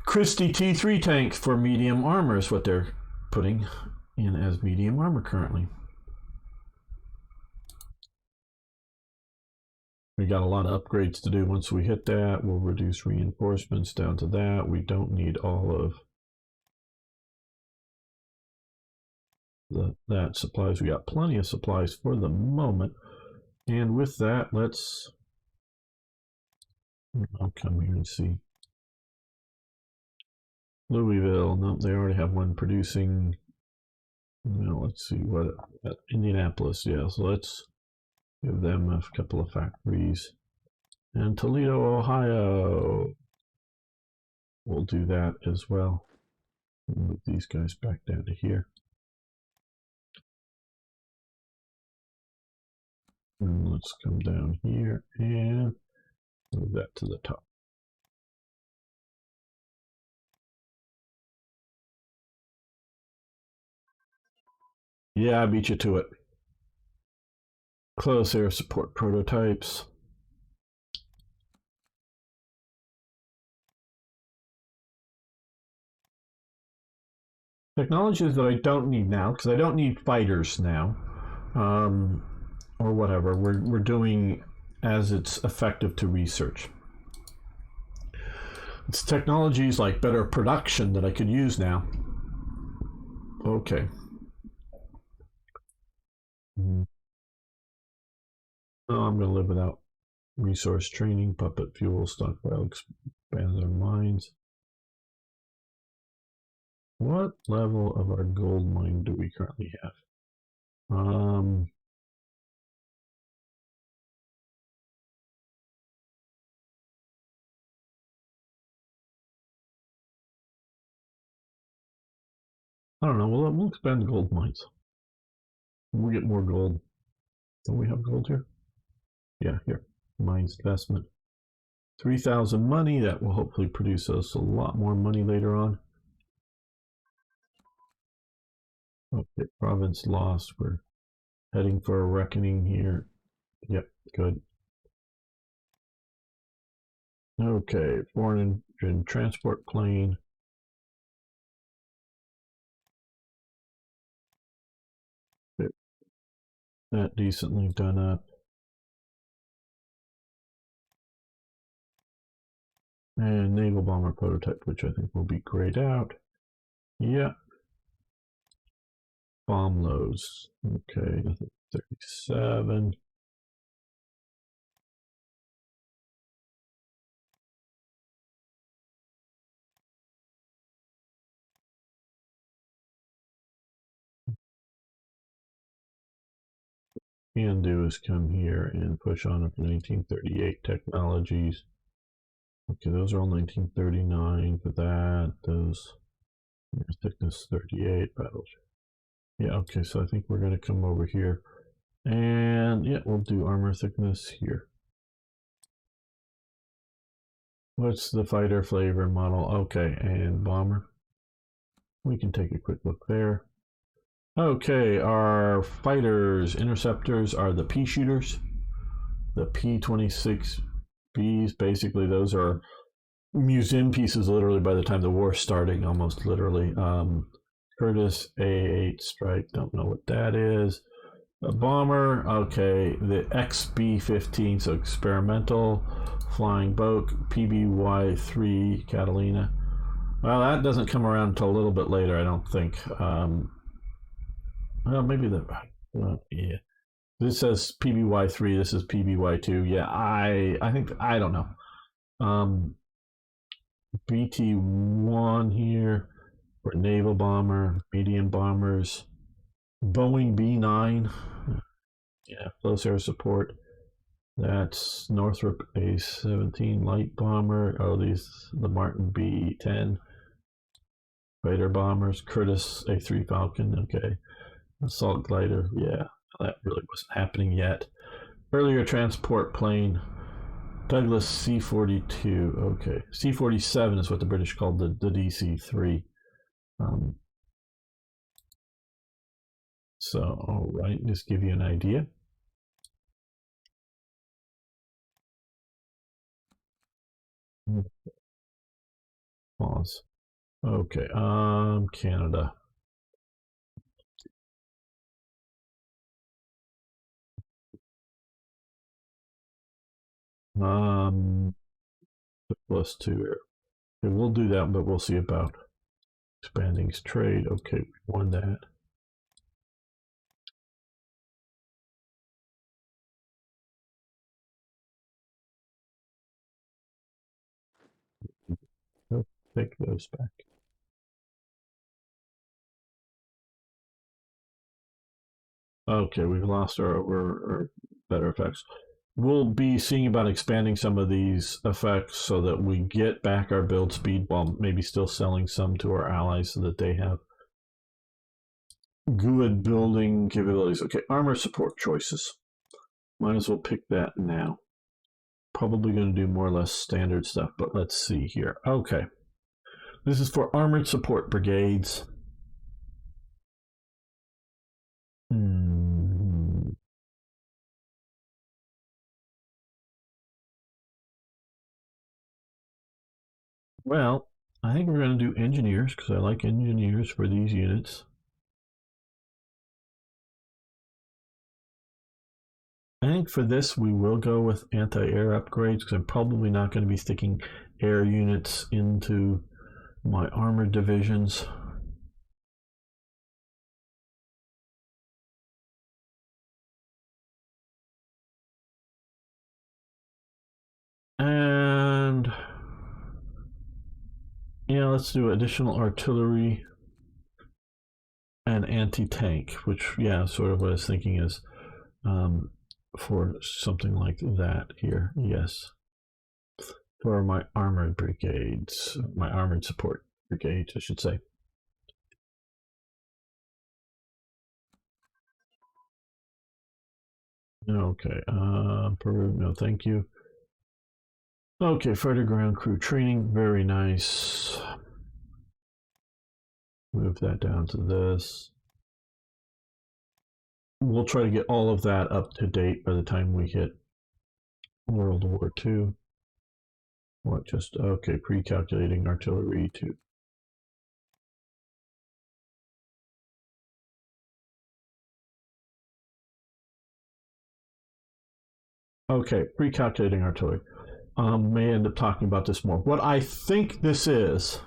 Christie T3 tank for medium armor is what they're putting in as medium armor currently. We got a lot of upgrades to do. Once we hit that, we'll reduce reinforcements down to that. We don't need all of that supplies. We got plenty of supplies for the moment. And with that, I'll come here and see. Louisville, no, they already have one producing. Well, let's see what Indianapolis, yeah, so let's give them a couple of factories. And Toledo, Ohio, we'll do that as well. Move these guys back down to here. And let's come down here and move that to the top. Yeah, I beat you to it. Close air support prototypes. Technologies that I don't need now, because I don't need fighters now, or whatever. We're doing as it's effective to research. It's technologies like better production that I could use now. Okay. Oh, I'm going to live without resource training, puppet fuel, stockpile, expand their mines. What level of our gold mine do we currently have? I don't know. We'll expand the gold mines. We'll get more gold. Don't we have gold here? Yeah, here. Mines investment. 3,000 money. That will hopefully produce us a lot more money later on. Okay, province lost. We're heading for a reckoning here. Yep, good. Okay, foreign engine transport plane. That decently done up. And naval bomber prototype, which I think will be grayed out. Yeah. Bomb loads. Okay, 37. Can do is come here and push on up to 1938 technologies. Okay, those are all 1939 for that. Those thickness 38 battles. Yeah, okay, so I think we're going to come over here. And yeah, we'll do armor thickness here. What's the fighter flavor model? Okay, and bomber. We can take a quick look there. Okay, our fighters, interceptors are the P shooters. The P-26Bs, basically those are museum pieces literally by the time the war's starting, almost literally. Curtis A8 strike, don't know what that is. A bomber, okay, the XB-15, so experimental flying boat, PBY-3 Catalina. Well, that doesn't come around until a little bit later, I don't think. Well, maybe yeah. This says PBY-3, this is PBY-2. Yeah, I think, I don't know. BT-1 here for naval bomber, medium bombers. Boeing B-9, yeah, close air support. That's Northrop A-17 light bomber. Oh, the Martin B-10 fighter bombers. Curtiss A-3 Falcon. Okay, assault glider. Yeah, that really wasn't happening yet. Earlier transport plane. Douglas C-42. Okay, C-47 is what the British called the DC-3. So, all right, just give you an idea. Pause. Okay, Canada. +2 here. Okay, we'll do that, but we'll see about expanding trade. Okay, we won that. Nope, take those back. Okay, we've lost our better effects. We'll be seeing about expanding some of these effects so that we get back our build speed while maybe still selling some to our allies so that they have good building capabilities. Okay, armor support choices. Might as well pick that now. Probably going to do more or less standard stuff, but let's see here. Okay. This is for armored support brigades. Well, I think we're going to do engineers because I like engineers for these units. I think for this we will go with anti-air upgrades because I'm probably not going to be sticking air units into my armored divisions. And yeah, let's do additional artillery and anti-tank, which, yeah, sort of what I was thinking is for something like that here. Yes. For my armored brigades, my armored support brigades, I should say. Okay, Peru, no thank you. Okay, fighter ground crew training, very nice. Move that down to this. We'll try to get all of that up to date by the time we hit World War II. What, just, okay, pre-calculating artillery to. Okay, pre-calculating artillery. May end up talking about this more. What I think this is,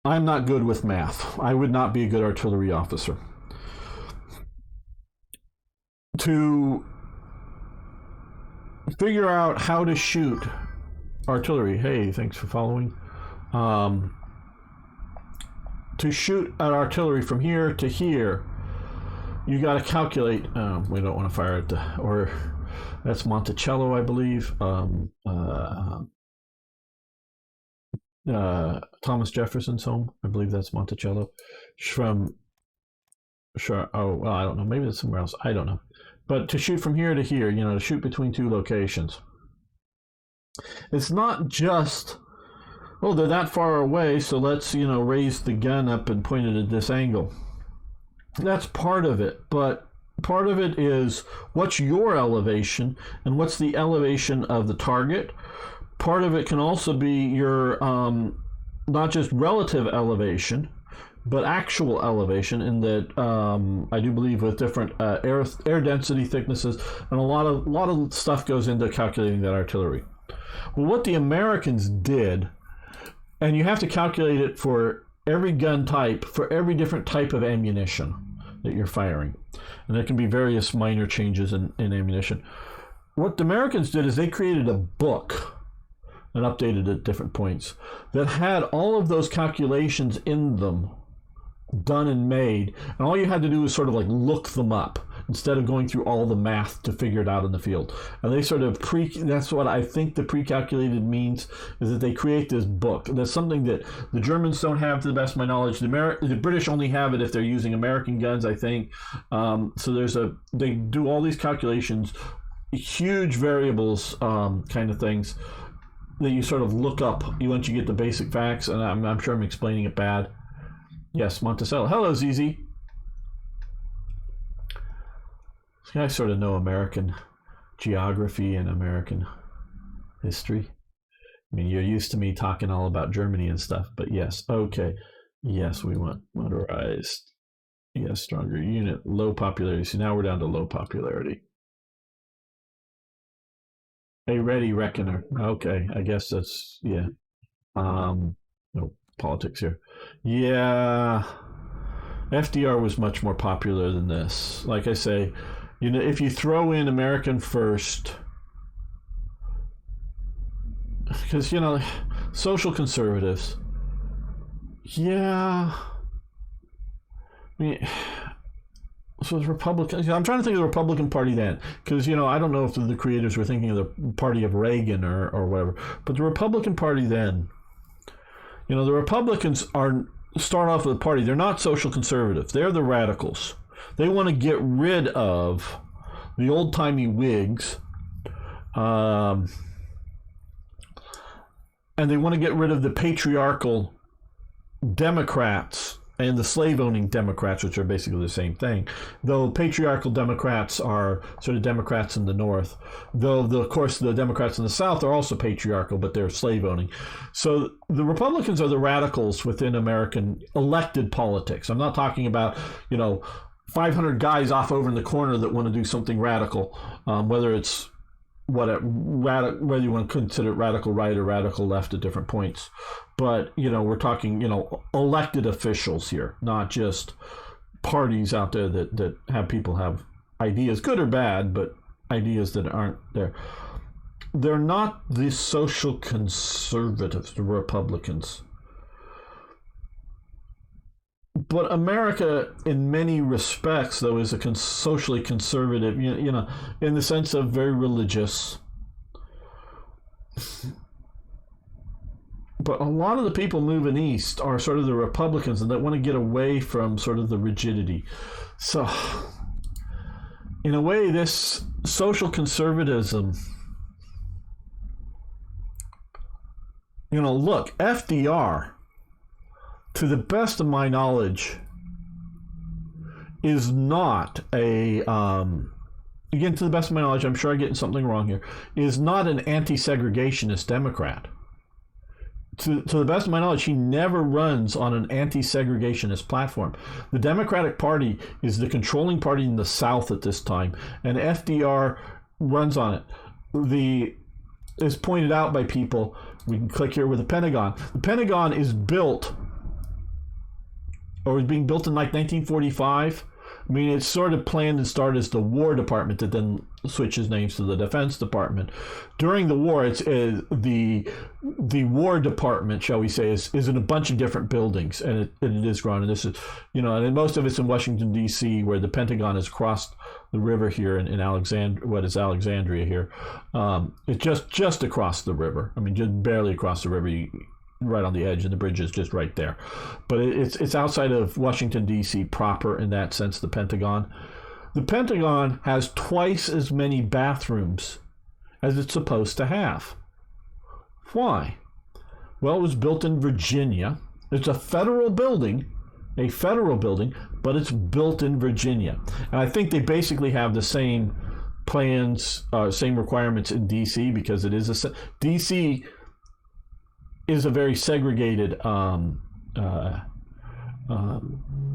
I'm not good with math. I would not be a good artillery officer. To figure out how to shoot artillery, hey, thanks for following. To shoot at artillery from here to here, you got to calculate. We don't want to fire at the, or that's Monticello, I believe. Thomas Jefferson's home, I believe that's Monticello. From, sure, oh, well, I don't know. Maybe it's somewhere else. I don't know. But to shoot from here to here, you know, to shoot between two locations. It's not just, oh, they're that far away, so let's, you know, raise the gun up and point it at this angle. That's part of it, but part of it is what's your elevation and what's the elevation of the target. Part of it can also be your not just relative elevation, but actual elevation in that I do believe with different air density thicknesses, and a lot of stuff goes into calculating that artillery. Well, what the Americans did, and you have to calculate it for every gun type, for every different type of ammunition that you're firing, and there can be various minor changes in ammunition. What the Americans did is they created a book and updated at different points that had all of those calculations in them done and made, and all you had to do was sort of like look them up instead of going through all the math to figure it out in the field. And they sort of that's what I think the pre-calculated means, is that they create this book. That's something that the Germans don't have, to the best of my knowledge. The British only have it if they're using American guns, I think. So they do all these calculations, huge variables, kind of things that you sort of look up once you get the basic facts. And I'm sure I'm explaining it bad. Yes, Monticello. Hello, ZZ. I sort of know American geography and American history. I mean, you're used to me talking all about Germany and stuff, but yes. Okay. Yes, we want motorized. Yes, stronger unit. Low popularity. So now we're down to low popularity. A ready reckoner. Okay, I guess that's, yeah. No politics here. Yeah. FDR was much more popular than this. Like I say, if you throw in American first, because, social conservatives, yeah. I mean, so the Republicans, I'm trying to think of the Republican Party then, because, I don't know if the creators were thinking of the party of Reagan or whatever, but the Republican Party then, the Republicans start off with a party. They're not social conservative. They're the radicals. They want to get rid of the old-timey Whigs, and they want to get rid of the patriarchal Democrats and the slave-owning Democrats, which are basically the same thing. Though patriarchal Democrats are sort of Democrats in the North, though, of course, the Democrats in the South are also patriarchal, but they're slave-owning. So the Republicans are the radicals within American elected politics. I'm not talking about, 500 guys off over in the corner that want to do something radical, whether it's whether you want to consider it radical right or radical left at different points. But, we're talking, elected officials here, not just parties out there that have people have ideas, good or bad, but ideas that aren't there. They're not the social conservatives, the Republicans. But America, in many respects, though, is a socially conservative, in the sense of very religious. But a lot of the people moving east are sort of the Republicans, and that want to get away from sort of the rigidity. So, in a way, this social conservatism, look, FDR, to the best of my knowledge, is not again, to the best of my knowledge, I'm sure I'm getting something wrong here, is not an anti-segregationist Democrat. To the best of my knowledge, he never runs on an anti-segregationist platform. The Democratic Party is the controlling party in the South at this time, and FDR runs on it. As pointed out by people, we can click here with the Pentagon. The Pentagon is built, or was being built in like 1945. I mean, it's sort of planned and started as the War Department that then switches names to the Defense Department. During the war, it's the War Department, shall we say, is in a bunch of different buildings, and it is grown. And this is, and most of it's in Washington, D.C., where the Pentagon has crossed the river here in Alexandria here. It's just across the river. I mean, just barely across the river. Right on the edge, and the bridge is just right there. But it's outside of Washington, D.C. proper in that sense, the Pentagon. The Pentagon has twice as many bathrooms as it's supposed to have. Why? Well, it was built in Virginia. It's a federal building, but it's built in Virginia. And I think they basically have the same plans, same requirements in D.C. because it is D.C. is a very segregated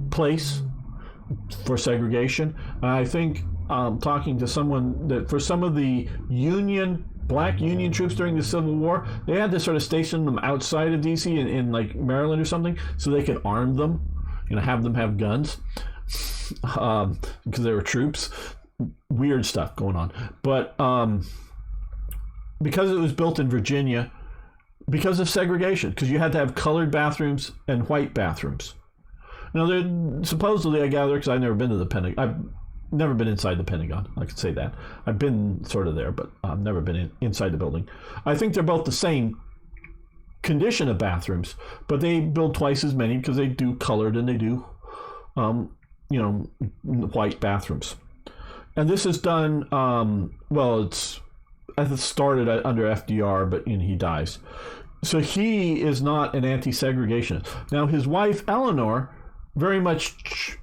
place for segregation. I think talking to someone that for some of the black Union troops during the Civil War, they had to sort of station them outside of D.C. in like Maryland or something, so they could arm them, have them have guns, because they were troops. Weird stuff going on. But because it was built in Virginia, because of segregation, because you had to have colored bathrooms and white bathrooms. Now, supposedly, I gather, because I've never been to the Pentagon. I've never been inside the Pentagon. I could say that. I've been sort of there, but I've never been inside the building. I think they're both the same condition of bathrooms, but they build twice as many because they do colored and they do, white bathrooms. And this is done, it started under FDR, but he dies. So he is not an anti-segregationist. Now, his wife, Eleanor, very much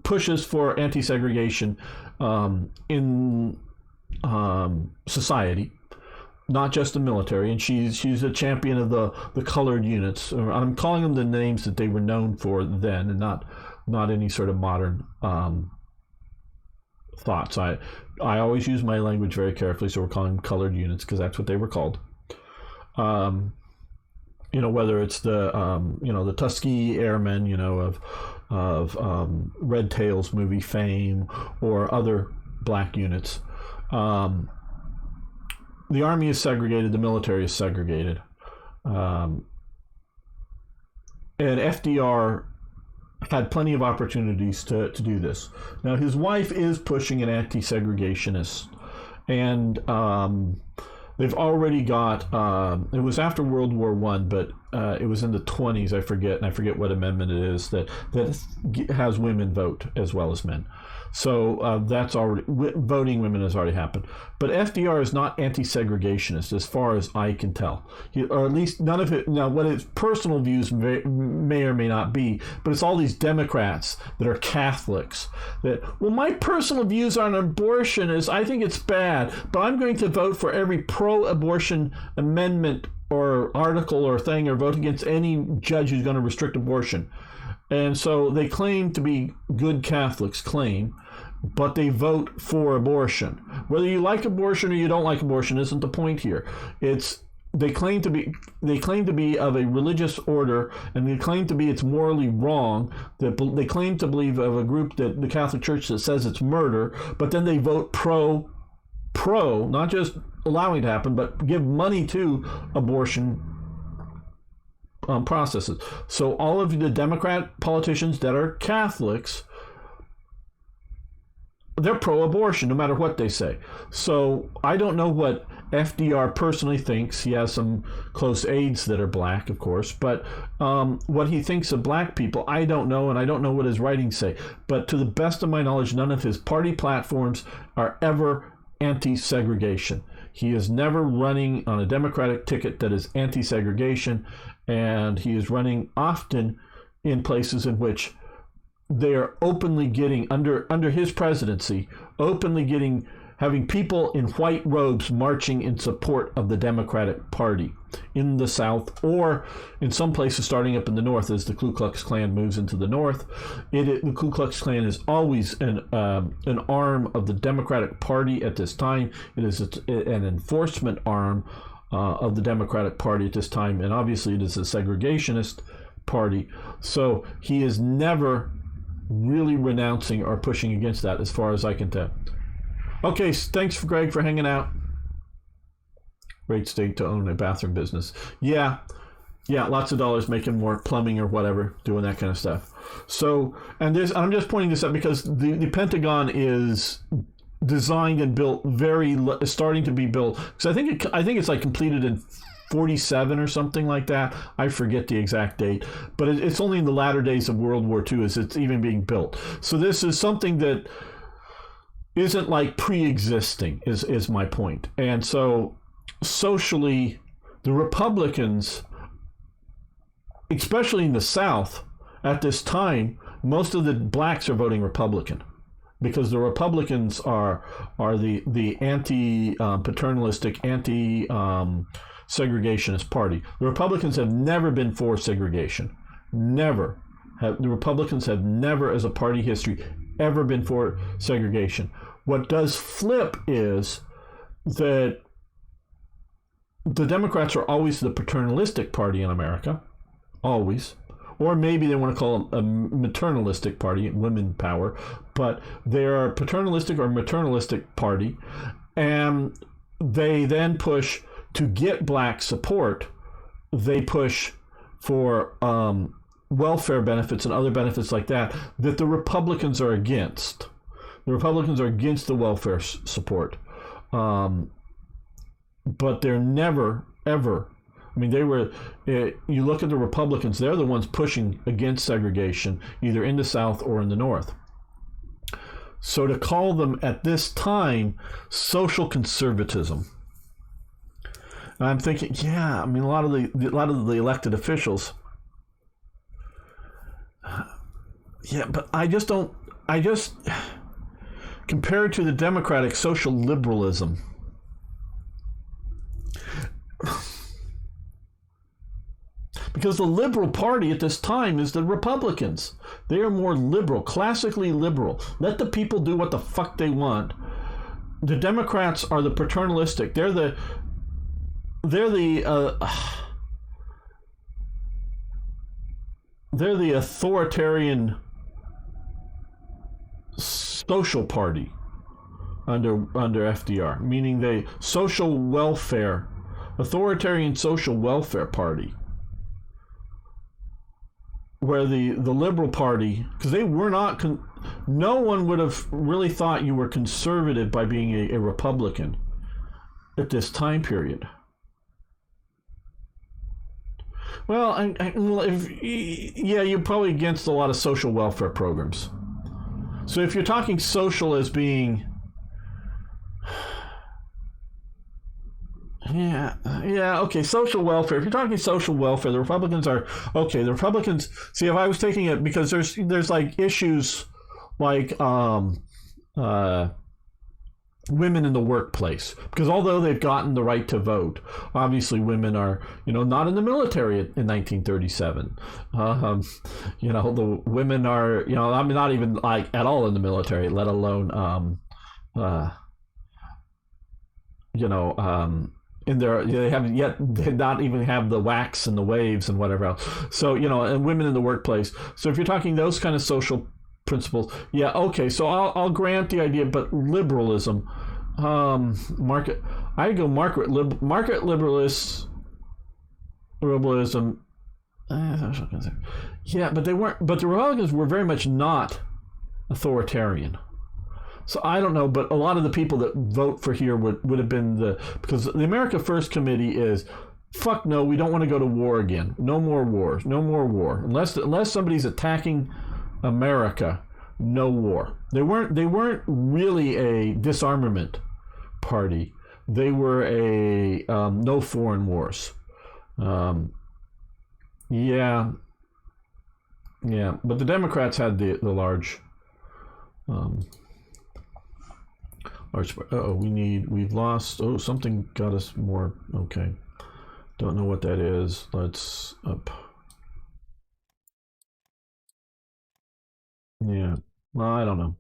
pushes for anti-segregation in society, not just the military. And she's a champion of the colored units. I'm calling them the names that they were known for then, and not any sort of modern thoughts. I always use my language very carefully, so we're calling them colored units because that's what they were called. Whether it's the Tuskegee Airmen, of Red Tail's movie fame, or other black units. The Army is segregated, the military is segregated. And FDR had plenty of opportunities to do this. Now, his wife is pushing an anti-segregationist, and they've already got, it was after World War I, but it was in the 20s, I forget what amendment it is, that has women vote as well as men. So that's already, voting women has already happened. But FDR is not anti-segregationist as far as I can tell. Or at least none of it, now what his personal views may or may not be, but it's all these Democrats that are Catholics that, my personal views on abortion is I think it's bad, but I'm going to vote for every pro-abortion amendment or article or thing, or vote against any judge who's going to restrict abortion. And so they claim to be good Catholics, but they vote for abortion. Whether you like abortion or you don't like abortion isn't the point here. They claim to be of a religious order, and they claim to be it's morally wrong. That they claim to believe of a group, that the Catholic Church, that says it's murder, but then they vote pro, not just allowing it to happen, but give money to abortion processes. So all of the Democrat politicians that are Catholics, they're pro-abortion no matter what they say. So I don't know what FDR personally thinks. He has some close aides that are black, of course, but what he thinks of black people, I don't know, and I don't know what his writings say. But to the best of my knowledge, none of his party platforms are ever anti-segregation. He is never running on a Democratic ticket that is anti-segregation, and he is running often in places in which they are openly getting, under his presidency, having people in white robes marching in support of the Democratic Party in the South, or in some places starting up in the North as the Ku Klux Klan moves into the North. The Ku Klux Klan is always an arm of the Democratic Party at this time. It is an enforcement arm of the Democratic Party at this time, and obviously it is a segregationist party. So he is never really renouncing or pushing against that, as far as I can tell. Okay, thanks, Greg, for hanging out. Great state to own a bathroom business. Yeah, lots of dollars making more plumbing or whatever, doing that kind of stuff. So, and I'm just pointing this up because the Pentagon is designed and built starting to be built, because I think it's like completed in 47 or something like that. I forget the exact date, but it's only in the latter days of World War II as it's even being built. So this is something that isn't like pre-existing, is my point. And so socially, the Republicans, especially in the South at this time, most of the blacks are voting Republican, because the Republicans are the anti-paternalistic, segregationist party. The Republicans have never been for segregation. Never. The Republicans have never, as a party history, ever been for segregation. What does flip is that the Democrats are always the paternalistic party in America, always. Or maybe they want to call them a maternalistic party, women power, but they're a paternalistic or maternalistic party, and they then push to get black support. They push for welfare benefits and other benefits like that the Republicans are against. The Republicans are against the welfare support, but they're never, ever. I mean, they were, you look at the Republicans, they're the ones pushing against segregation, either in the South or in the North. So to call them at this time social conservatism, and I'm thinking, yeah, I mean, a lot of the elected officials, yeah, but I just compared to the Democratic social liberalism, because the liberal party at this time is the Republicans. They are more liberal, classically liberal. Let the people do what the fuck they want. The Democrats are the paternalistic. They're the authoritarian social party under FDR, meaning they social welfare, authoritarian social welfare party. Where the Liberal Party, because they were not, no one would have really thought you were conservative by being a Republican at this time period. Well, you're probably against a lot of social welfare programs. So if you're talking social as being, okay, social welfare. If you're talking social welfare, the Republicans are, okay, the Republicans, see, if I was taking it, because there's like issues like women in the workplace, because although they've gotten the right to vote, obviously women are, not in the military in 1937. The women are, I'm not even like at all in the military, let alone, they haven't yet, did not even have the wax and the waves and whatever else. So, and women in the workplace. So if you're talking those kind of social principles, yeah, okay. So I'll grant the idea, but liberalism, market liberalism. Yeah, but they weren't. But the Republicans were very much not authoritarian. So I don't know, but a lot of the people that vote for here would have been because the America First Committee is, fuck no, we don't want to go to war again. No more wars. No more war. Unless somebody's attacking America, no war. They weren't really a disarmament party. They were a no foreign wars. Yeah. But the Democrats had the large. We've lost. Oh, something got us more. Okay. Don't know what that is. Let's up. Yeah. Well, I don't know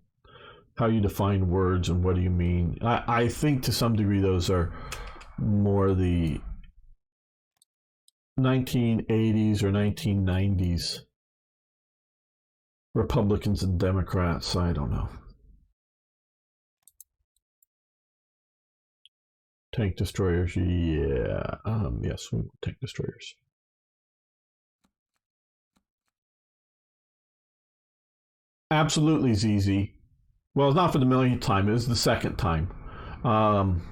how you define words and what do you mean. I think to some degree those are more the 1980s or 1990s Republicans and Democrats. I don't know. Tank destroyers, yeah. Yes, we want tank destroyers. Absolutely, ZZ. Well, it's not for the millionth time. It was the second time. And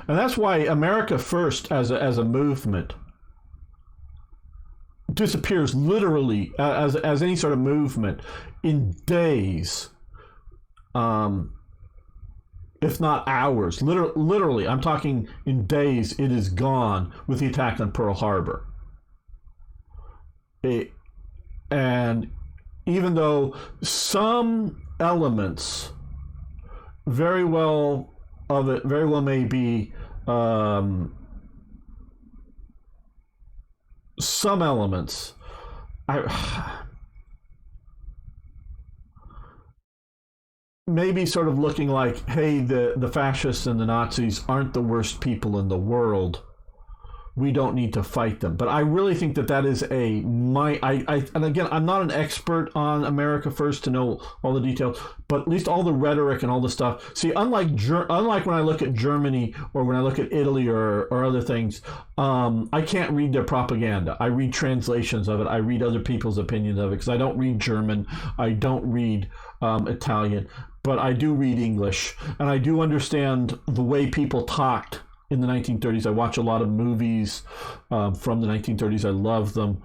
that's why America First as a movement disappears literally as any sort of movement in days. If not hours, literally, I'm talking in days, it is gone with the attack on Pearl Harbor. And even though some elements very well may be some elements, maybe sort of looking like, hey, the fascists and the Nazis aren't the worst people in the world. We don't need to fight them. But I really think that is and again, I'm not an expert on America First to know all the details, but at least all the rhetoric and all the stuff. See, unlike when I look at Germany or when I look at Italy or other things, I can't read their propaganda. I read translations of it. I read other people's opinions of it because I don't read German. I don't read Italian, but I do read English, and I do understand the way people talked in the 1930s. I watch a lot of movies from the 1930s. I love them.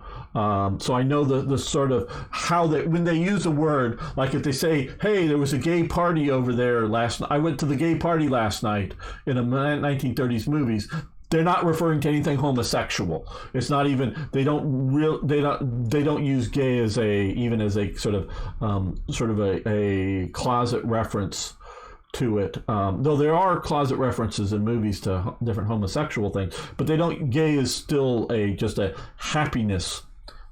So I know the sort of how when they use a word, like if they say, hey, there was a gay party over there last night. I went to the gay party last night in a 1930s movies. They're not referring to anything homosexual. It's not even, they don't use gay as a sort of a closet reference to it, though there are closet references in movies to different homosexual things, but gay is still just a happiness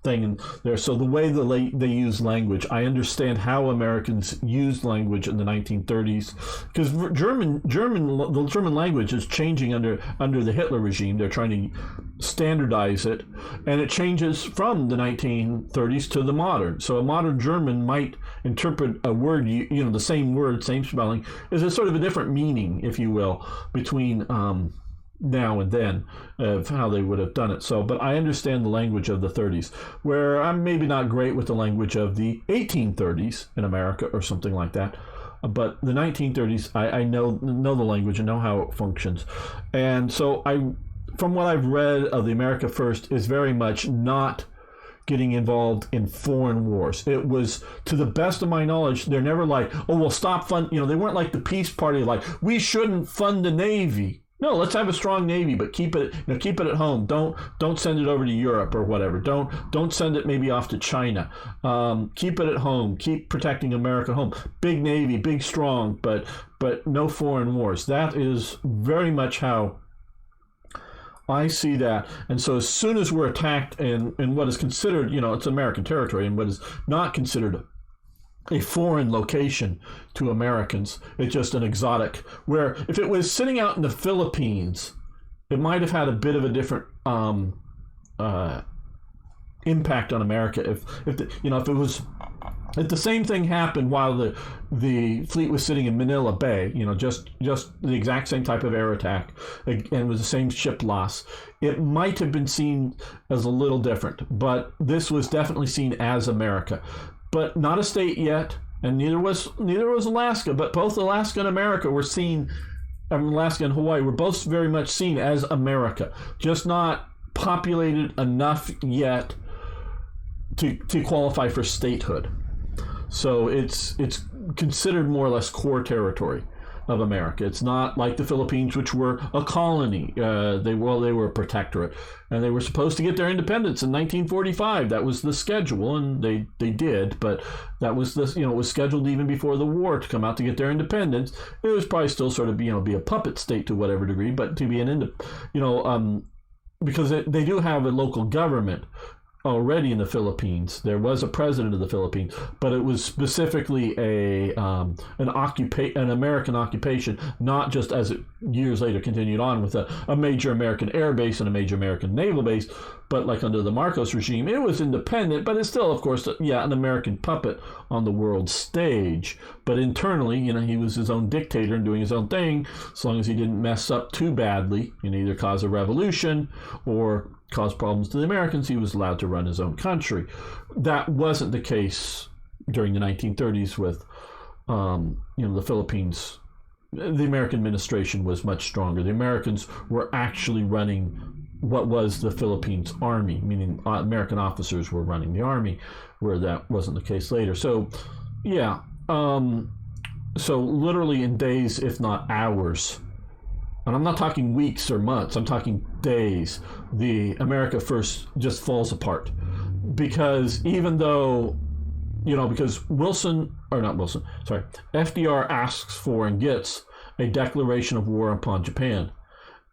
thing there. So the way they use language, I understand how Americans used language in the 1930s, because the German language is changing under the Hitler regime. They're trying to standardize it, and it changes from the 1930s to the modern. So a modern German might interpret a word, the same word, same spelling, as a sort of a different meaning, if you will, between now and then of how they would have done it. So, but I understand the language of the 30s, where I'm maybe not great with the language of the 1830s in America or something like that. But the 1930s, I know the language and know how it functions. And so from what I've read of the America First, is very much not getting involved in foreign wars. It was, to the best of my knowledge, they're never like, oh, we'll stop fund. They weren't like the Peace Party, like, we shouldn't fund the Navy. No, let's have a strong Navy, but keep it at home. Don't send it over to Europe or whatever. Don't send it maybe off to China. Keep it at home. Keep protecting America at home. Big Navy, big strong, but no foreign wars. That is very much how I see that. And so as soon as we're attacked in what is considered, it's American territory, and what is not considered a foreign location to Americans, it's just an exotic, where if it was sitting out in the Philippines, it might have had a bit of a different impact on America. If the same thing happened while the fleet was sitting in Manila Bay, just the exact same type of air attack, and it was the same ship loss, it might have been seen as a little different. But this was definitely seen as America. But not a state yet, and neither was Alaska. But both Alaska and America were seen, Alaska and Hawaii were both very much seen as America, just not populated enough yet to qualify for statehood. So it's considered more or less core territory of America. It's not like the Philippines, which were a colony. They were a protectorate, and they were supposed to get their independence in 1945. That was the schedule, and they did. But that was it was scheduled even before the war to come out to get their independence. It was probably still sort of be a puppet state to whatever degree, but to be because they do have a local government already in the Philippines. There was a president of the Philippines, but it was specifically an American occupation, not just as it years later continued on with a major American air base and a major American naval base, but like under the Marcos regime, it was independent, but it's still, of course, an American puppet on the world stage. But internally, he was his own dictator and doing his own thing, as long as he didn't mess up too badly, either cause a revolution or cause problems to the Americans, he was allowed to run his own country. That wasn't the case during the 1930s with, the Philippines. The American administration was much stronger. The Americans were actually running what was the Philippines Army, meaning American officers were running the army, where that wasn't the case later. So, yeah. So literally in days, if not hours, and I'm not talking weeks or months, I'm talking days, the America First just falls apart. Because even though, because FDR asks for and gets a declaration of war upon Japan.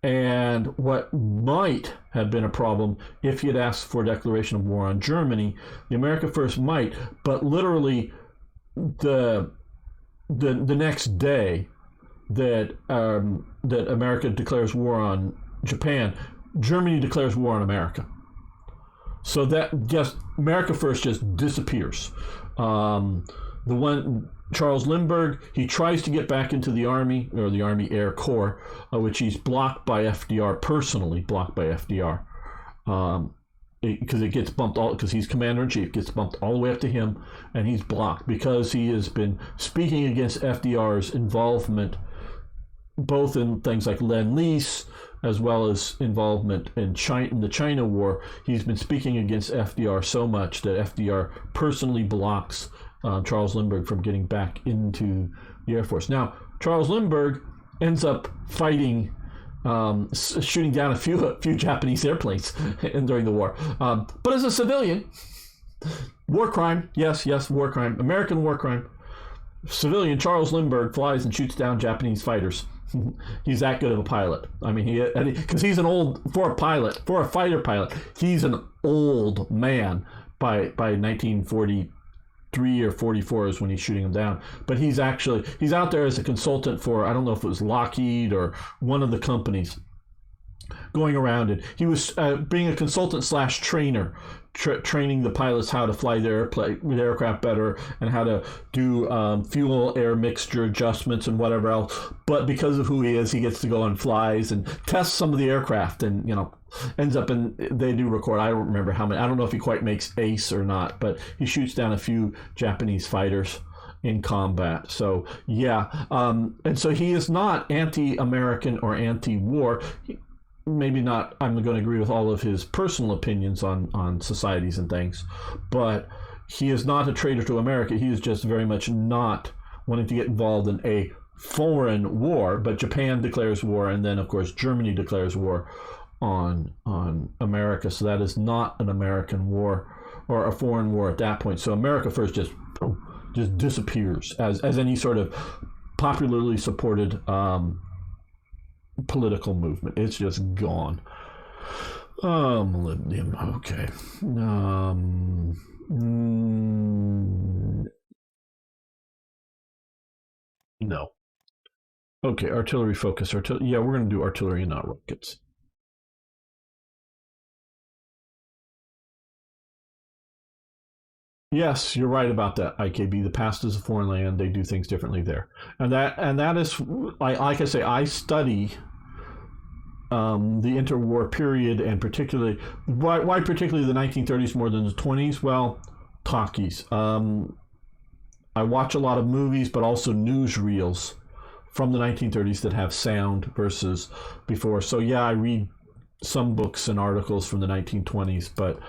And what might have been a problem if he had asked for a declaration of war on Germany, the America First might, but literally the the next day that that America declares war on Japan, Germany declares war on America. So that just America First just disappears. The one Charles Lindbergh, he tries to get back into the Army, or the Army Air Corps, which he's blocked by FDR, personally blocked by FDR. Because it gets bumped all, because he's commander-in-chief, gets bumped all the way up to him, and he's blocked because he has been speaking against FDR's involvement both in things like Lend-Lease as well as involvement in the China War. He's been speaking against FDR so much that FDR personally blocks Charles Lindbergh from getting back into the Air Force. Now, Charles Lindbergh ends up fighting, shooting down a few Japanese airplanes during the war. But as a civilian, war crime, yes, war crime, American war crime. Civilian Charles Lindbergh flies and shoots down Japanese fighters. He's that good of a pilot. I mean, because he's an old, for a fighter pilot, he's an old man by 1943 or 44 is when he's shooting them down. But he's out there as a consultant for, I don't know if it was Lockheed or one of the companies, going around, and he was being a consultant / trainer, training the pilots how to fly their aircraft better and how to do fuel air mixture adjustments and whatever else. But because of who he is, he gets to go and flies and test some of the aircraft, and ends up in, they do record, I don't remember how many, I don't know if he quite makes ace or not, but he shoots down a few Japanese fighters in combat. So yeah, and so he is not anti-American or anti-war. Maybe not, I'm going to agree with all of his personal opinions on societies and things, but he is not a traitor to America. He is just very much not wanting to get involved in a foreign war. But Japan declares war, and then of course Germany declares war on America. So that is not an American war or a foreign war at that point. So America First just disappears as any sort of popularly supported political movement. It's just gone. Molybdenum. Okay. No. Okay, artillery focus. Yeah, we're going to do artillery and not rockets. Yes, you're right about that, IKB. The past is a foreign land. They do things differently there, and that is, like I say, I study the interwar period, and particularly why particularly the 1930s more than the 20s. Well, talkies. I watch a lot of movies, but also newsreels from the 1930s that have sound versus before. So yeah, I read some books and articles from the 1920s, but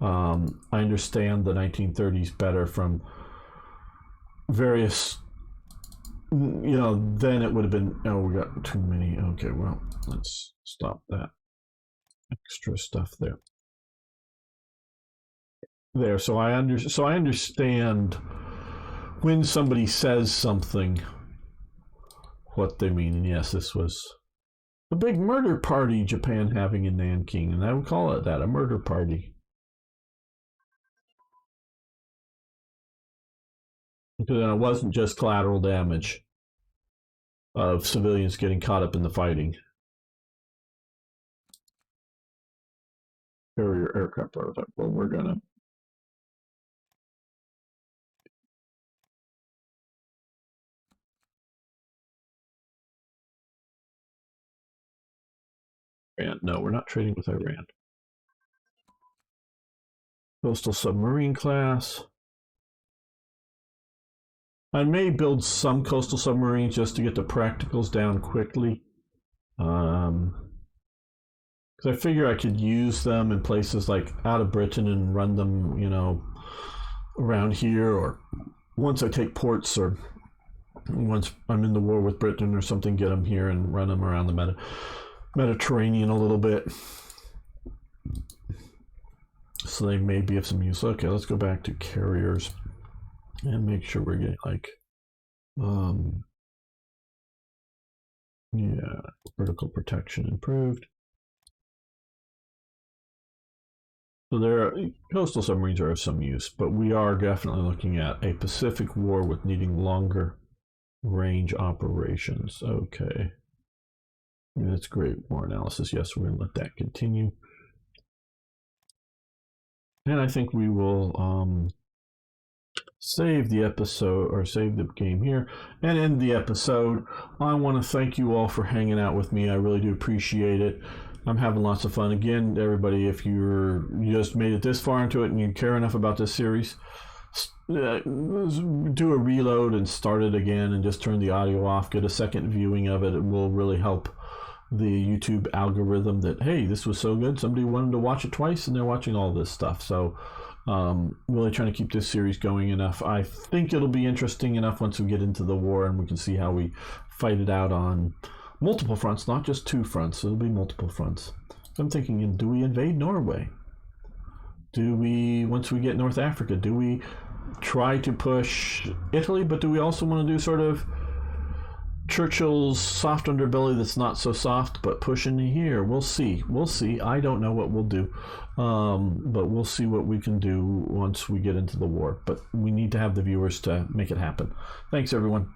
I understand the 1930s better from various, then it would have been, we got too many. Okay, well, let's stop that extra stuff there. So I understand when somebody says something, what they mean. And yes, this was a big murder party Japan having in Nanking, and I would call it that, a murder party. Because it wasn't just collateral damage of civilians getting caught up in the fighting. Carrier aircraft prototype. Well, we're gonna. No, we're not trading with Iran. Coastal submarine class. I may build some coastal submarines just to get the practicals down quickly. Because I figure I could use them in places like out of Britain and run them, around here, or once I take ports, or once I'm in the war with Britain or something, get them here and run them around the Mediterranean a little bit. So they may be of some use. Okay, let's go back to carriers and make sure we're getting vertical protection improved. So coastal submarines are of some use, but we are definitely looking at a Pacific war with needing longer range operations. Okay. That's great. War analysis. Yes, we're going to let that continue. And I think we will save the episode, or save the game here and end the episode. I want to thank you all for hanging out with me. I really do appreciate it. I'm having lots of fun. Again, everybody, if you just made it this far into it and you care enough about this series, do a reload and start it again and just turn the audio off. Get a second viewing of it. It will really help the YouTube algorithm that, hey, this was so good, somebody wanted to watch it twice and they're watching all this stuff. So really trying to keep this series going enough. I think it'll be interesting enough once we get into the war and we can see how we fight it out on multiple fronts, not just two fronts. It'll be multiple fronts. I'm thinking, do we invade Norway? Do we, once we get North Africa, do we try to push Italy, but do we also want to do sort of Churchill's soft underbelly that's not so soft, but push into here? We'll see. I don't know what we'll do, but we'll see what we can do once we get into the war. But we need to have the viewers to make it happen. Thanks, everyone.